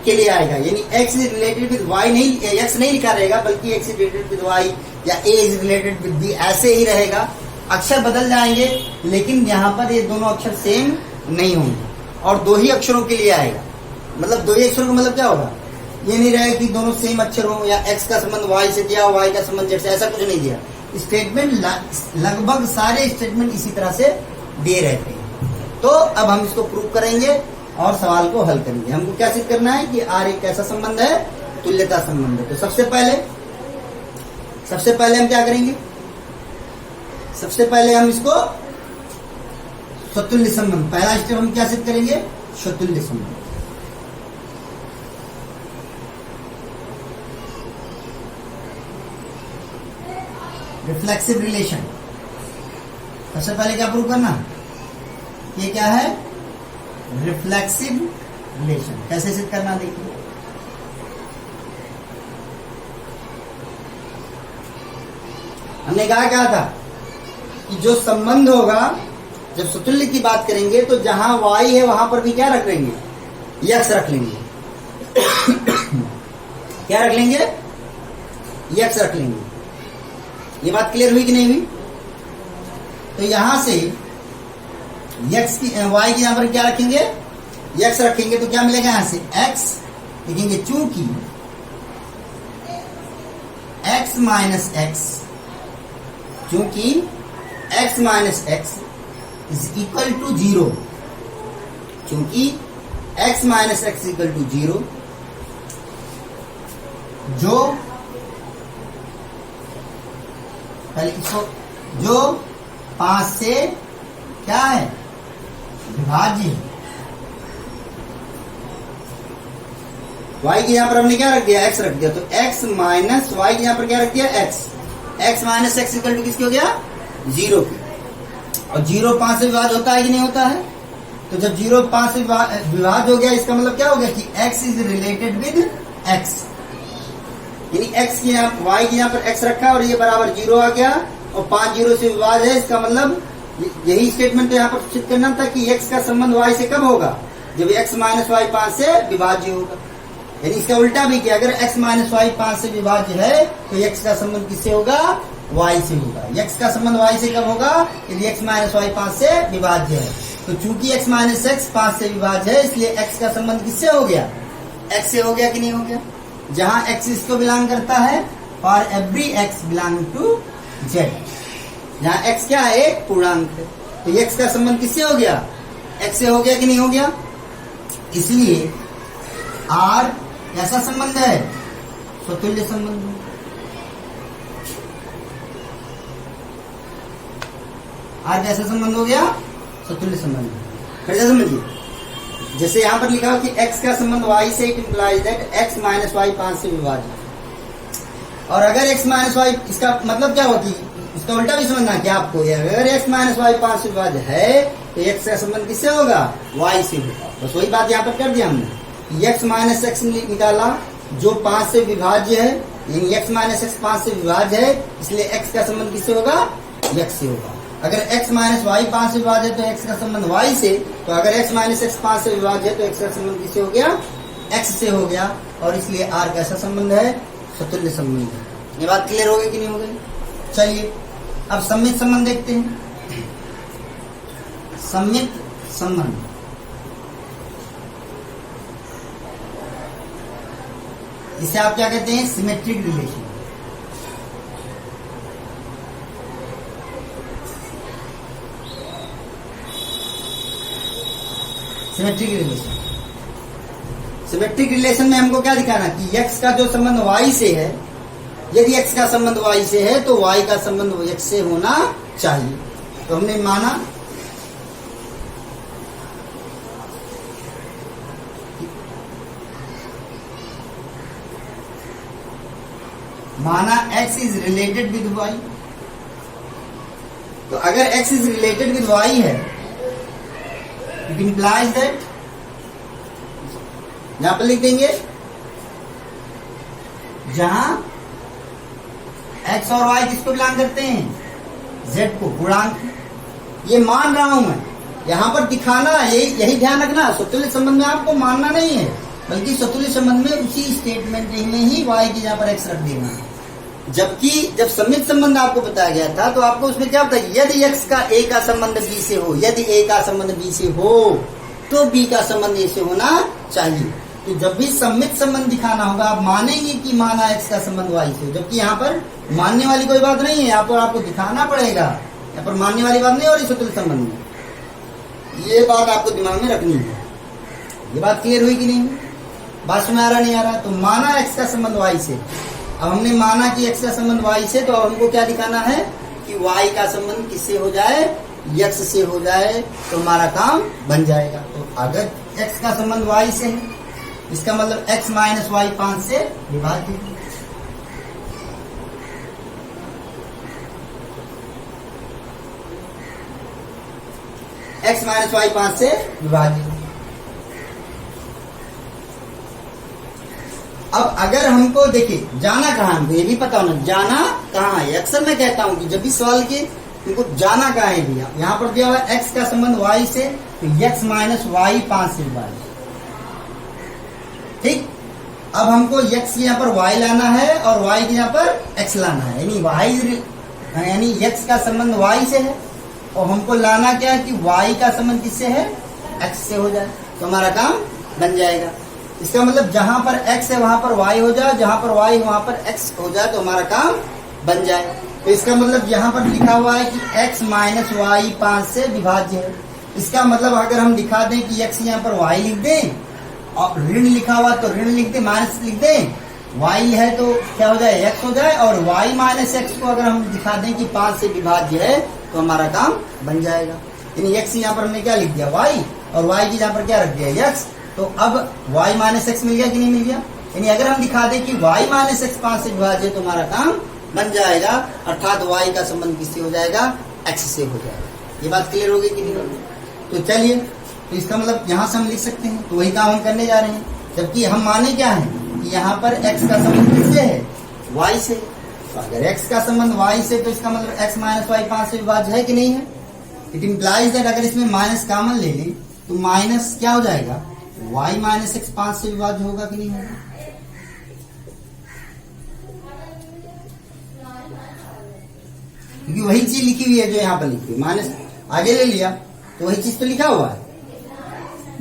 के लिए आएगा, यानी x is related with y नहीं, x नहीं लिखा रहेगा, बल्कि x is related with y या a is related with b, ऐसे ही रहेगा। अक्षर बदल जाएंगे, लेकिन यहाँ पर ये दोनों अक्षर सेम नहीं होंगे और दो ही अक्षरों के लिए आएगा। मतलब दो ही अक्षरों का मतलब क्या होगा, ये नहीं रहेगा कि दोनों सेम अक्षर हो या x का संबंध y से दिया, y का संबंध z से, ऐसा कुछ नहीं दिया। स्टेटमेंट लगभग सारे स्टेटमेंट इसी तरह से दे रहते हैं। तो अब हम इसको प्रूव करेंगे और सवाल को हल करेंगे। हमको क्या सिद्ध करना है कि R एक कैसा संबंध है, तुल्यता संबंध है। तो सबसे पहले हम क्या करेंगे, सबसे पहले हम इसको स्वतुल्य संबंध, पहला स्टेप हम क्या सिद्ध करेंगे, स्वतुल्य संबंध। रिफ्लेक्सिव रिलेशन, सबसे पहले क्या प्रूव करना, ये क्या है, रिफ्लेक्सिव रिलेशन। कैसे सिद्ध करना देखिए, हमने क्या था कि जो संबंध होगा, जब स्वतुल्य की बात करेंगे तो जहां y है वहां पर भी क्या रख लेंगे, x रख लेंगे। क्या रख लेंगे, x रख लेंगे। ये बात क्लियर हुई कि नहीं हुई। तो यहां से x की y की यहां पर क्या रखेंगे, x रखेंगे, तो क्या मिलेगा, यहां से x लिखेंगे, चूंकि x माइनस एक्स, चूंकि x minus x is equal to 0, चूंकि x minus x equal to 0, जो पहले इसको, जो 5 से क्या है, विभाज्य है। y की यहां पर हमने क्या रख दिया, x रख दिया, तो x माइनस y की यहां पर क्या रख दिया, x minus x equal to किसकी हो गया, 0 की। और 0 5 से विभाज्य होता है कि नहीं होता है। तो जब 0 5 से विभाज्य हो गया, इसका मतलब क्या हो गया कि x is related with x, यानी x की यहाँ, y की यहाँ पर x रखा और ये बराबर 0 आ गया और 5 0 से विभाज्य है। इसका मतलब यही स्टेटमेंट तो यहाँ पर सिद्ध करना था कि x का संबंध y से कब होगा, जब x माइनस वाई 5 से विभाज्य होगा। यानी इसका उल्टा भी किया, अगर x माइनस वाई 5 से विभाज्य है तो x का संबंध किससे होगा, y से होगा। x का संबंध y से कब होगा, यदि x माइनस वाई 5 से विभाज्य है। तो चूंकि x माइनस एक्स 5 से विभाज्य है, इसलिए x का संबंध किससे हो गया, x से हो गया कि नहीं हो गया। जहां x इसको बिलोंग करता है, for every x belong to z, जहां x क्या है, एक पूर्णांक है, तो x का संबंध किससे हो गया, x से हो गया कि नहीं हो गया। इसलिए R ऐसा संबंध है, स्वतुल्य संबंध है। R कैसा संबंध हो गया, स्वतुल्य संबंध। फिर से समझिए, जैसे यहां पर लिखा हो कि x का संबंध y से, it implies that x minus y 5 से विभाज्य। और अगर x माइनस वाई, इसका मतलब क्या होती, इसका उल्टा भी समझना क्या आपको, अगर x माइनस वाई 5 से विभाज्य है तो x का संबंध किससे होगा, y से होगा। बस वही बात यहाँ पर कर दिया हमने, x माइनस एक्स निकाला जो 5 से विभाज्य है, यानी x माइनस एक्स 5 से विभाज्य है, इसलिए x का संबंध किससे होगा, x से होगा। अगर x माइनस वाई 5 से विभाज्य है तो x का संबंध y से, तो अगर x माइनस एक्स 5 से विभाज्य है तो x का संबंध किससे हो गया, x से हो गया। और इसलिए R कैसा संबंध है, स्वतुल्य संबंध है। ये बात क्लियर हो गई कि नहीं हो गई। चलिए अब सम्मित संबंध देखते हैं। सम्मित संबंध इसे आप क्या कहते हैं? Symmetric relation. Symmetric relation, symmetric relation में हमको क्या दिखाना कि x का जो संबंध y से है, यदि x का संबंध y से है तो y का संबंध x से होना चाहिए। तो हमने माना x is related with y। तो अगर x is related with y है, इट इंप्लाइज दैट, यहां पर लिख देंगे जहां x और y किसको बिलोंग करते हैं? z को, गुणांक। ये मान रहा हूं मैं, यहां पर दिखाना, यही ध्यान रखना, स्वतुल्य संबंध में आपको मानना नहीं है, बल्कि स्वतुल्य संबंध में उसी स्टेटमेंट में ही y की जहां पर x रख देना है। जबकि जब सममित संबंध आपको बताया गया था तो आपको उसमें क्या बताया? यदि x का a का संबंध b से हो, यदि a का संबंध b से हो तो b का संबंध a से होना चाहिए। तो जब भी सममित संबंध दिखाना होगा, आप मानेंगे कि माना x का संबंध y से, जबकि यहाँ पर मानने वाली कोई बात नहीं है, यहाँ पर आपको दिखाना पड़ेगा, यहाँ पर मानने वाली बात नहीं और स्वतंत्र संबंध में। ये बात आपको दिमाग में रखनी है। ये बात क्लियर हुई कि नहीं? बात में आ रहा नहीं आ रहा? तो माना x का संबंध y से, अब हमने माना कि x का संबंध y से, तो अब हमको क्या दिखाना है कि y का संबंध किससे हो जाए? x से हो जाए, तो हमारा काम बन जाएगा। तो अगर x का संबंध y से है, इसका मतलब x माइनस वाई 5 से विभाज्य। x माइनस वाई 5 से विभाज्य। अब अगर हमको देखिए जाना कहाँ, हमको ये भी पता होना जाना कहाँ है। अक्सर मैं कहता हूं कि जब भी सवाल के हमको जाना कहाँ है भैया, यहाँ पर दिया हुआ x का संबंध y से, तो x माइनस वाई 5 से विभाज्य। ठीक, अब हमको x की यहाँ पर y लाना है और y की यहाँ पर x लाना है, यानी x का संबंध y से है और हमको लाना क्या है कि y का संबंध किससे है? x से हो जाए, तो हमारा काम बन जाएगा। इसका मतलब जहां पर x है वहां पर y हो जाए, जहां पर y है वहां पर x हो जाए, तो हमारा काम बन जाए। तो इसका मतलब यहाँ पर लिखा हुआ है कि x माइनस वाई 5 से विभाज्य है। इसका मतलब अगर हम दिखा दें कि x यहाँ पर y लिख दें और ऋण लिखा हुआ तो ऋण लिख दें, माइनस लिख दें, y है तो क्या हो जाए? x हो जाए, और y माइनस x को अगर हम दिखा दें कि 5 से विभाज्य है तो हमारा काम बन जाएगा। यानी x यहाँ पर हमने क्या लिख दिया? y, और y की यहाँ पर क्या रख दिया? x। तो अब y माइनस एक्स मिल गया कि नहीं मिल गया? यानी अगर हम दिखा दें कि y माइनस एक्स 5 से विभाज्य है तो हमारा काम बन जाएगा, अर्थात y का संबंध किससे हो जाएगा? x से हो जाएगा। ये बात क्लियर हो गई कि नहीं होगी? तो चलिए, तो इसका मतलब यहाँ से हम लिख सकते हैं, तो वही काम हम करने जा रहे हैं। जबकि हम माने क्या है कि यहाँ पर x का संबंध किससे है? y से। तो अगर x का संबंध y से, तो इसका मतलब x माइनस वाई 5 से विभाज्य है कि नहीं है? इट इम्प्लाइज दैट अगर इसमें माइनस कॉमन ले लें तो माइनस क्या हो जाएगा? y माइनस एक्स 5 से विभाज्य होगा कि नहीं होगा? क्योंकि वही चीज लिखी हुई है जो यहाँ पर लिखी हुई, माइनस आगे ले लिया तो वही चीज तो लिखा हुआ है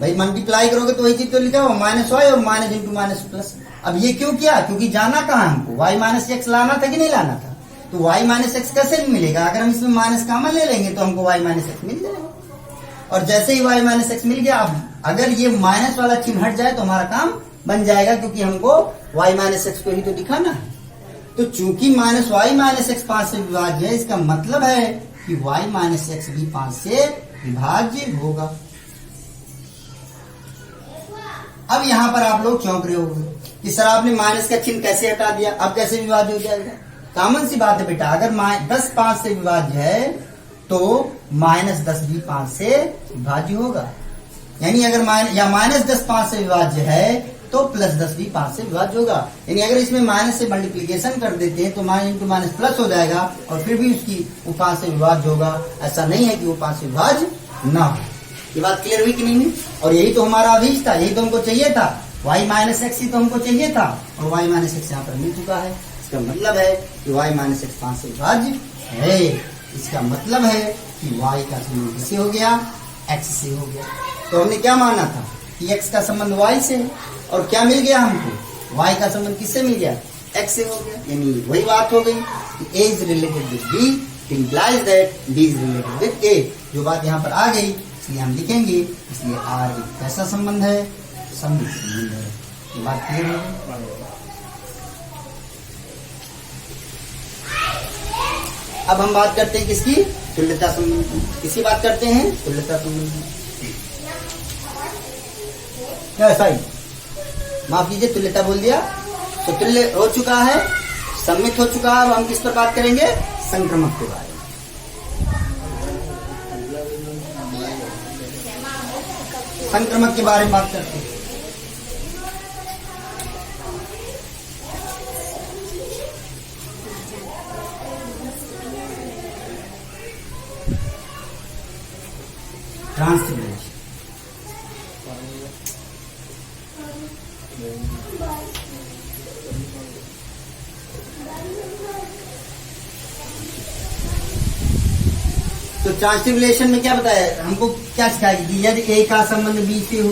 भाई, मल्टीप्लाई करोगे तो वही चीज तो लिखा हुआ, माइनस वाई और माइनस इंटू माइनस प्लस। अब ये क्यों किया? क्योंकि जाना कहाँ हमको? y माइनस एक्स लाना था कि नहीं लाना था? तो y माइनस एक्स कैसे मिलेगा? अगर हम इसमें माइनस कॉमन ले लेंगे तो हमको y माइनस एक्स मिल जाएगा, और जैसे ही y माइनस एक्स मिल गया, अब अगर ये माइनस वाला चिन्ह हट जाए तो हमारा काम बन जाएगा, क्योंकि हमको y माइनस एक्स को ही तो दिखाना है। तो चूंकि माइनस वाई माइनस एक्स 5 से विभाज्य है, इसका मतलब है कि y माइनस एक्स भी 5 से विभाज्य होगा। अब यहाँ पर आप लोग चौंक रहे होंगे कि सर आपने माइनस का चिन्ह कैसे हटा दिया, अब कैसे विभाज्य हो जाएगा? कॉमन सी बात है बेटा, अगर 10 5 से विभाज्य है तो माइनस 10 भी 5 से विभाज्य होगा। यानी अगर माइनस 10 5 से विभाज्य है तो प्लस 10 भी 5 से विभाज्य होगा। यानी अगर इसमें माइनस से मल्टीप्लीकेशन कर देते हैं तो माइनस इंटू माइनस प्लस हो जाएगा, और फिर भी उसकी वो 5 से विभाज्य होगा। ऐसा नहीं है कि वो 5 से विभाज्य ना हो। ये बात क्लियर हुई कि नहीं? और यही तो हमारा अभीष्ट था, यही तो हमको चाहिए था, y माइनस एक्स ही तो हमको चाहिए था, और y माइनस एक्स यहाँ पर मिल चुका है। इसका मतलब है कि y माइनस एक्स 5 से विभाज्य है। इसका मतलब है कि y का संबंध किससे हो गया? x से हो गया। तो हमने क्या माना था कि x का संबंध y से है, और क्या मिल गया हमको? y का संबंध किससे मिल गया, x से हो गया। यानी वही बात हो गई कि a is related with b, implies that b is related with a। जो बात यहाँ पर आ गई इसलिए हम लिखेंगे, इसलिए r एक कैसा संबंध है, सममित संबंध है। ये बात क्लियर है। अब हम बात करते हैं किसकी, तुल्यता संबंध की। किसकी बात करते हैं, तुल्यता संबंध की। सॉरी, माफ कीजिए, तुल्यता बोल दिया। तो तुल्य हो चुका है, सम्मित हो चुका है। अब हम किस पर बात करेंगे, संक्रमक के बारे में। संक्रमक के बारे में बात करते हैं। ट्रांसलेशन, तो ट्रांसलेशन में क्या बताया हमको, क्या सिखाया कि यदि ए का संबंध बी से हो,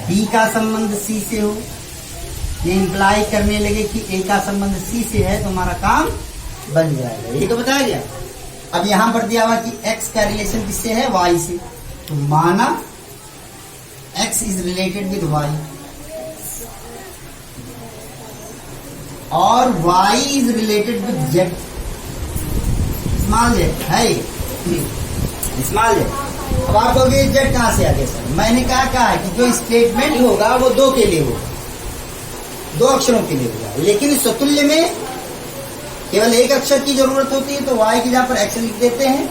बी का संबंध सी से हो, ये इंप्लाई करने लगे कि ए का संबंध सी से है, तो हमारा काम बन जाएगा। यही तो बताया गया। अब यहां पर दिया हुआ कि x का रिलेशन किससे है, y से। तो माना x is related with y और y is related with z। Small z है, स्मॉल z। अब आप कहोगे z कहां से आ गया सर, मैंने कहा है कि जो स्टेटमेंट होगा वो दो के लिए होगा, दो अक्षरों के लिए होगा। लेकिन इस सतुल्य में केवल एक अक्षर की जरूरत होती है, तो y की जगह पर x लिख देते हैं।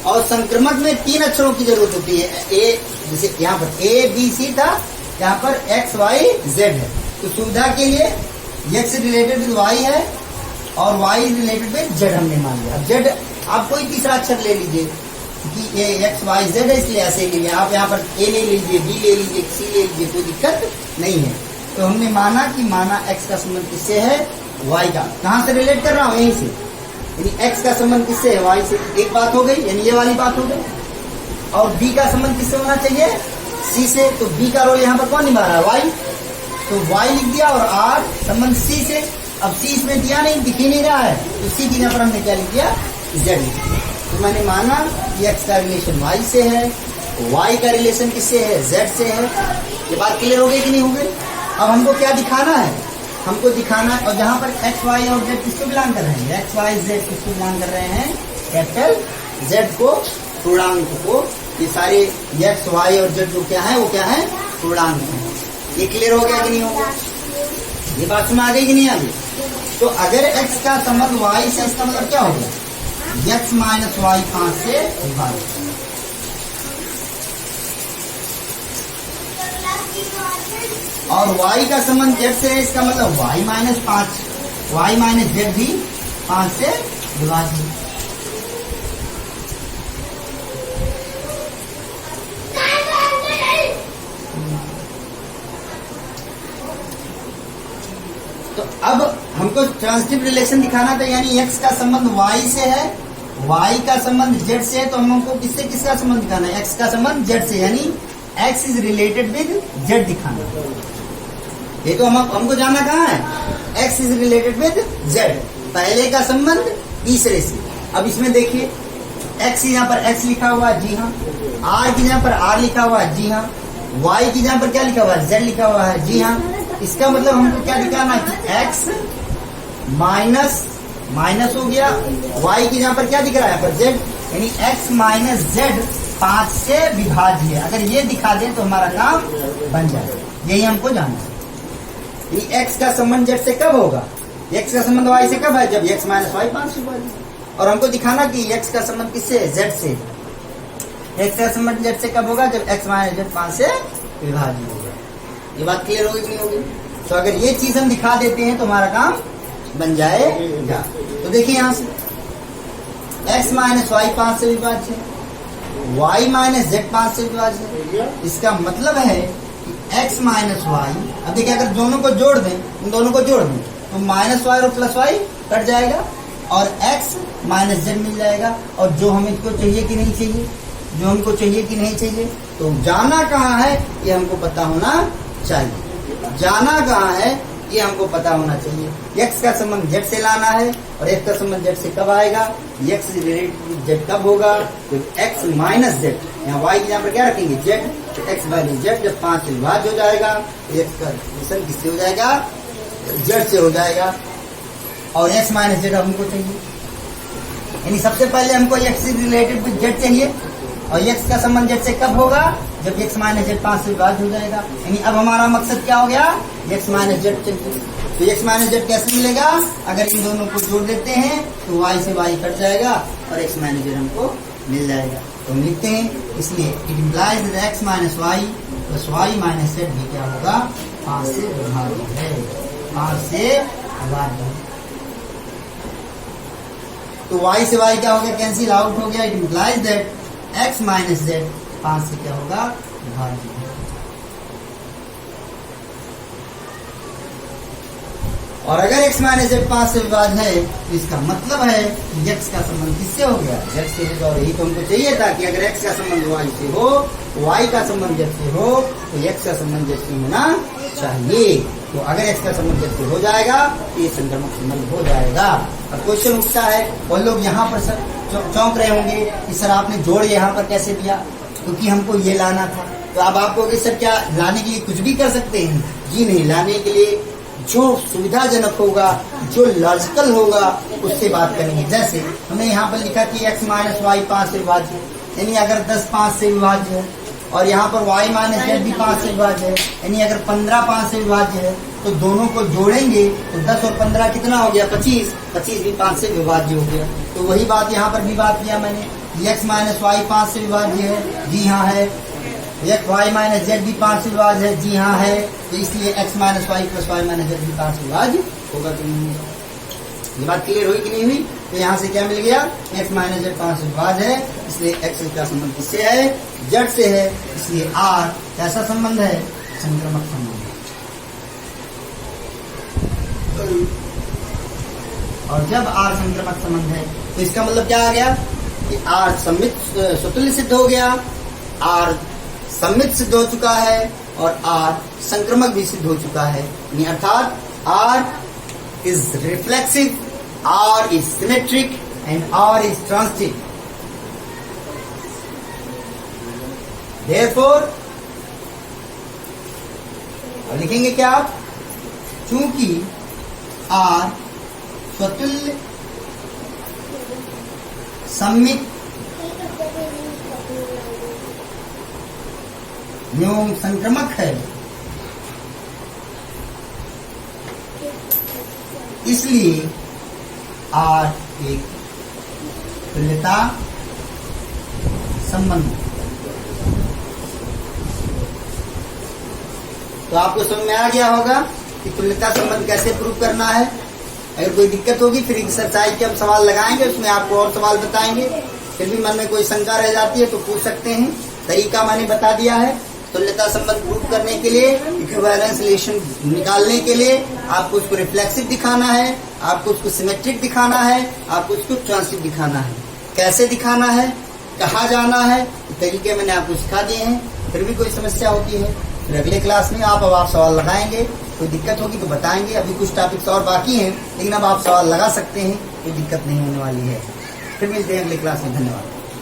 और संक्रमक में तीन अक्षरों की जरूरत होती है। ए, जैसे यहाँ पर a b c था, यहाँ पर x y z है। तो सुविधा के लिए x रिलेटेड विद y है और y रिलेटेड विद z हमने मान लिया। अब z आप कोई तीसरा अक्षर ले लीजिए कि ये x y z है, इसलिए ऐसे लीजिए। आप यहाँ पर a ले लीजिए, b ले लीजिए, c ले लीजिए, कोई दिक्कत नहीं है। तो हमने माना कि माना x का संबंध किससे है, y का। कहां से रिलेट कर रहा हूं, यहीं से। यानी x का संबंध किससे है, y से। एक बात हो गई, यानी ये वाली बात हो गई। और b का संबंध किससे होना चाहिए, c से। तो b का रोल यहाँ पर कौन निभा रहा है, y। तो y लिख दिया और r संबंध c से। अब c इसमें दिया नहीं, दिख ही नहीं रहा है, तो c की जगह पर हमने क्या लिख दिया, z लिख दिया। तो मैंने माना कि x का रिलेशन y से है, y का रिलेशन किससे है, z से है। ये बात क्लियर हो गई कि नहीं हो गई। अब हमको क्या दिखाना है, हमको दिखाना है, और जहां पर x y और z किसको बिलोंग कर रहे हैं, x y z किसको बिलोंग कर रहे हैं, कैपिटल Z को, पूर्णांक को। ये सारे x y और z जो क्या है, वो क्या है, पूर्णांक है। ये क्लियर हो गया कि नहीं होगा, ये बात सुना आ गई कि नहीं आ गई। तो अगर x का संबंध y से, इसका मतलब क्या होगा, x माइनस y 5 से विभाजित। और y का संबंध z से है, इसका मतलब y minus 5, y minus z भी 5 से विभाजित। तो अब हमको ट्रांसिटिव रिलेशन दिखाना था, यानी x का संबंध y से है, y का संबंध z से है। तो हमको किससे किसका संबंध दिखाना है, x का संबंध z से, यानी x is related with z दिखाना। ये तो हमको जाना कहाँ है, x is related with z, पहले का संबंध तीसरे से। अब इसमें देखिए x यहाँ पर x लिखा हुआ है, जी हाँ। r की जगह पर r लिखा हुआ है, जी हाँ। y की जगह पर क्या लिखा हुआ है, z लिखा हुआ है, जी हाँ। इसका मतलब हमको क्या दिखाना है कि x माइनस माइनस हो गया, y की जगह पर क्या दिख रहा है, पर z, यानी x माइनस z 5 से विभाज्य है। अगर ये दिखा दें तो हमारा काम बन जाए, यही हमको जानना है। x का संबंध z से कब होगा, x का संबंध y से कब है, जब x माइनस y 5 से विभाजित। और हमको दिखाना कि x का संबंध किससे है, z से। x का संबंध z से कब होगा, जब x माइनस z 5 से विभाजित होगा। ये बात क्लियर होगी कि नहीं होगी। तो अगर ये चीज हम दिखा देते हैं तो हमारा काम बन जाएगा। तो देखिए यहाँ से x माइनस y 5 से विभाज्य है, y माइनस z 5 से विभाज्य है। इसका मतलब है कि x माइनस वाई, अब देखिए अगर दोनों को जोड़ दें, इन दोनों को जोड़ दें तो माइनस वाई और प्लस वाई कट जाएगा और x माइनस z मिल जाएगा। और जो हमको चाहिए कि नहीं चाहिए, जो हमको चाहिए कि नहीं चाहिए, तो जाना कहाँ है ये हमको पता होना चाहिए। जाना कहाँ है ये हमको पता होना चाहिए। x का संबंध z से लाना है और x का संबंध z से कब आएगा, x रिलेटेड z कब होगा, तो x माइनस z, यहाँ y की यहाँ पर क्या रखेंगे z, तो x माइनस z जब 5 से विभाज्य हो जाएगा तो x का रिलेशन किससे हो जाएगा, z से हो जाएगा। और x माइनस z हमको चाहिए, यानी सबसे पहले हमको x रिलेटेड विद z चाहिए और x का संबंध z से कब होगा, जब x माइनस z 5 से विभाज्य हो जाएगा। यानी अब हमारा मकसद क्या हो गया, x माइनस z चाहिए। तो x माइनस z कैसे मिलेगा, अगर इन दोनों को जोड़ देते हैं तो y से y कट जाएगा और x माइनस z हमको मिल जाएगा। तो हम लिखते हैं, इसलिए it implies that x minus y plus y minus z भी क्या होगा, 5 से विभाज्य है, 5 से विभाज्य है। तो y से y क्या हो गया, कैंसिल आउट हो गया। It implies that x minus z 5 से क्या होगा, विभाज्य है। और अगर x माइनस z 5 से विभाज्य है तो इसका मतलब है कि x का संबंध किससे हो गया, z से होगा। और यही तो हमको चाहिए था कि अगर x का संबंध y से हो, y का संबंध z से हो, तो x का संबंध z से होना चाहिए। तो अगर x का संबंध z से हो जाएगा तो ये संक्रमक संबंध हो जाएगा। अब क्वेश्चन उठता है, और लोग यहाँ पर सर चौंक रहे होंगे कि सर आपने जोड़ यहाँ पर कैसे दिया, क्योंकि हमको ये लाना था। तो अब आप कहोगे सर क्या लाने के लिए कुछ भी कर सकते हैं, जी नहीं, लाने के लिए जो सुविधाजनक होगा, जो लॉजिकल होगा उससे बात करेंगे। जैसे हमने यहाँ पर लिखा कि x माइनस वाई 5 से विभाज्य है, यानी अगर 10 5 से विभाज्य है, और यहाँ पर y माइनस z भी 5 से विभाज्य है, यानी अगर 15 5 से विभाज्य है, तो दोनों को जोड़ेंगे तो 10 और 15 कितना हो गया, 25, 25 भी 5 से विभाज्य हो गया। तो वही बात यहाँ पर भी बात किया मैंने, x माइनस वाई 5 से विभाज्य है, जी हाँ है, x y माइनस z भी 5 से विभाज्य है, जी हाँ है। तो इसलिए x minus y plus y minus z भी 5 से विभाज्य होगा कि नहीं होगा। ये बात क्लियर हुई कि नहीं हुई। तो यहाँ से क्या मिल गया, x माइनस z 5 से विभाज्य है, इसलिए x का संबंध किससे है, z से है, इसलिए r कैसा संबंध है, संक्रमक संबंध है। और जब r संक्रमक संबंध है तो इसका मतलब क्या आ गया कि r सम्मित स्वतुल्य सिद्ध हो गया, r सम्मित सिद्ध हो चुका है और r संक्रमक भी सिद्ध हो चुका है। अर्थात r is reflexive, r is symmetric and r is transitive. Therefore अब लिखेंगे क्या आप, चूंकि r स्वतुल्य सम्मित एवं संक्रमक है, इसलिए R एक तुल्यता संबंध। तो आपको समझ में आ गया होगा कि तुल्यता संबंध कैसे प्रूव करना है। अगर कोई दिक्कत होगी फिर एक्सरसाइज के हम सवाल लगाएंगे, उसमें आपको और सवाल बताएंगे। फिर भी मन में कोई शंका रह जाती है तो पूछ सकते हैं। तरीका मैंने बता दिया है। तुल्यता संबंध प्रूव करने के लिए, इक्विवेलेंस रिलेशन निकालने के लिए आपको उसको रिफ्लेक्सिव दिखाना है, आपको उसको सिमेट्रिक दिखाना है, आपको उसको ट्रांजिटिव दिखाना है। कैसे दिखाना है, कहाँ जाना है, तरीके मैंने आपको सिखा दिए हैं। फिर भी कोई समस्या होती है फिर अगले क्लास में आप सवाल लगाएंगे। कोई दिक्कत होगी तो बताएंगे। अभी कुछ टॉपिक्स और बाकी हैं, लेकिन अब आप सवाल लगा सकते हैं, कोई दिक्कत नहीं होने वाली है। फिर मिलते हैं अगले क्लास में। धन्यवाद।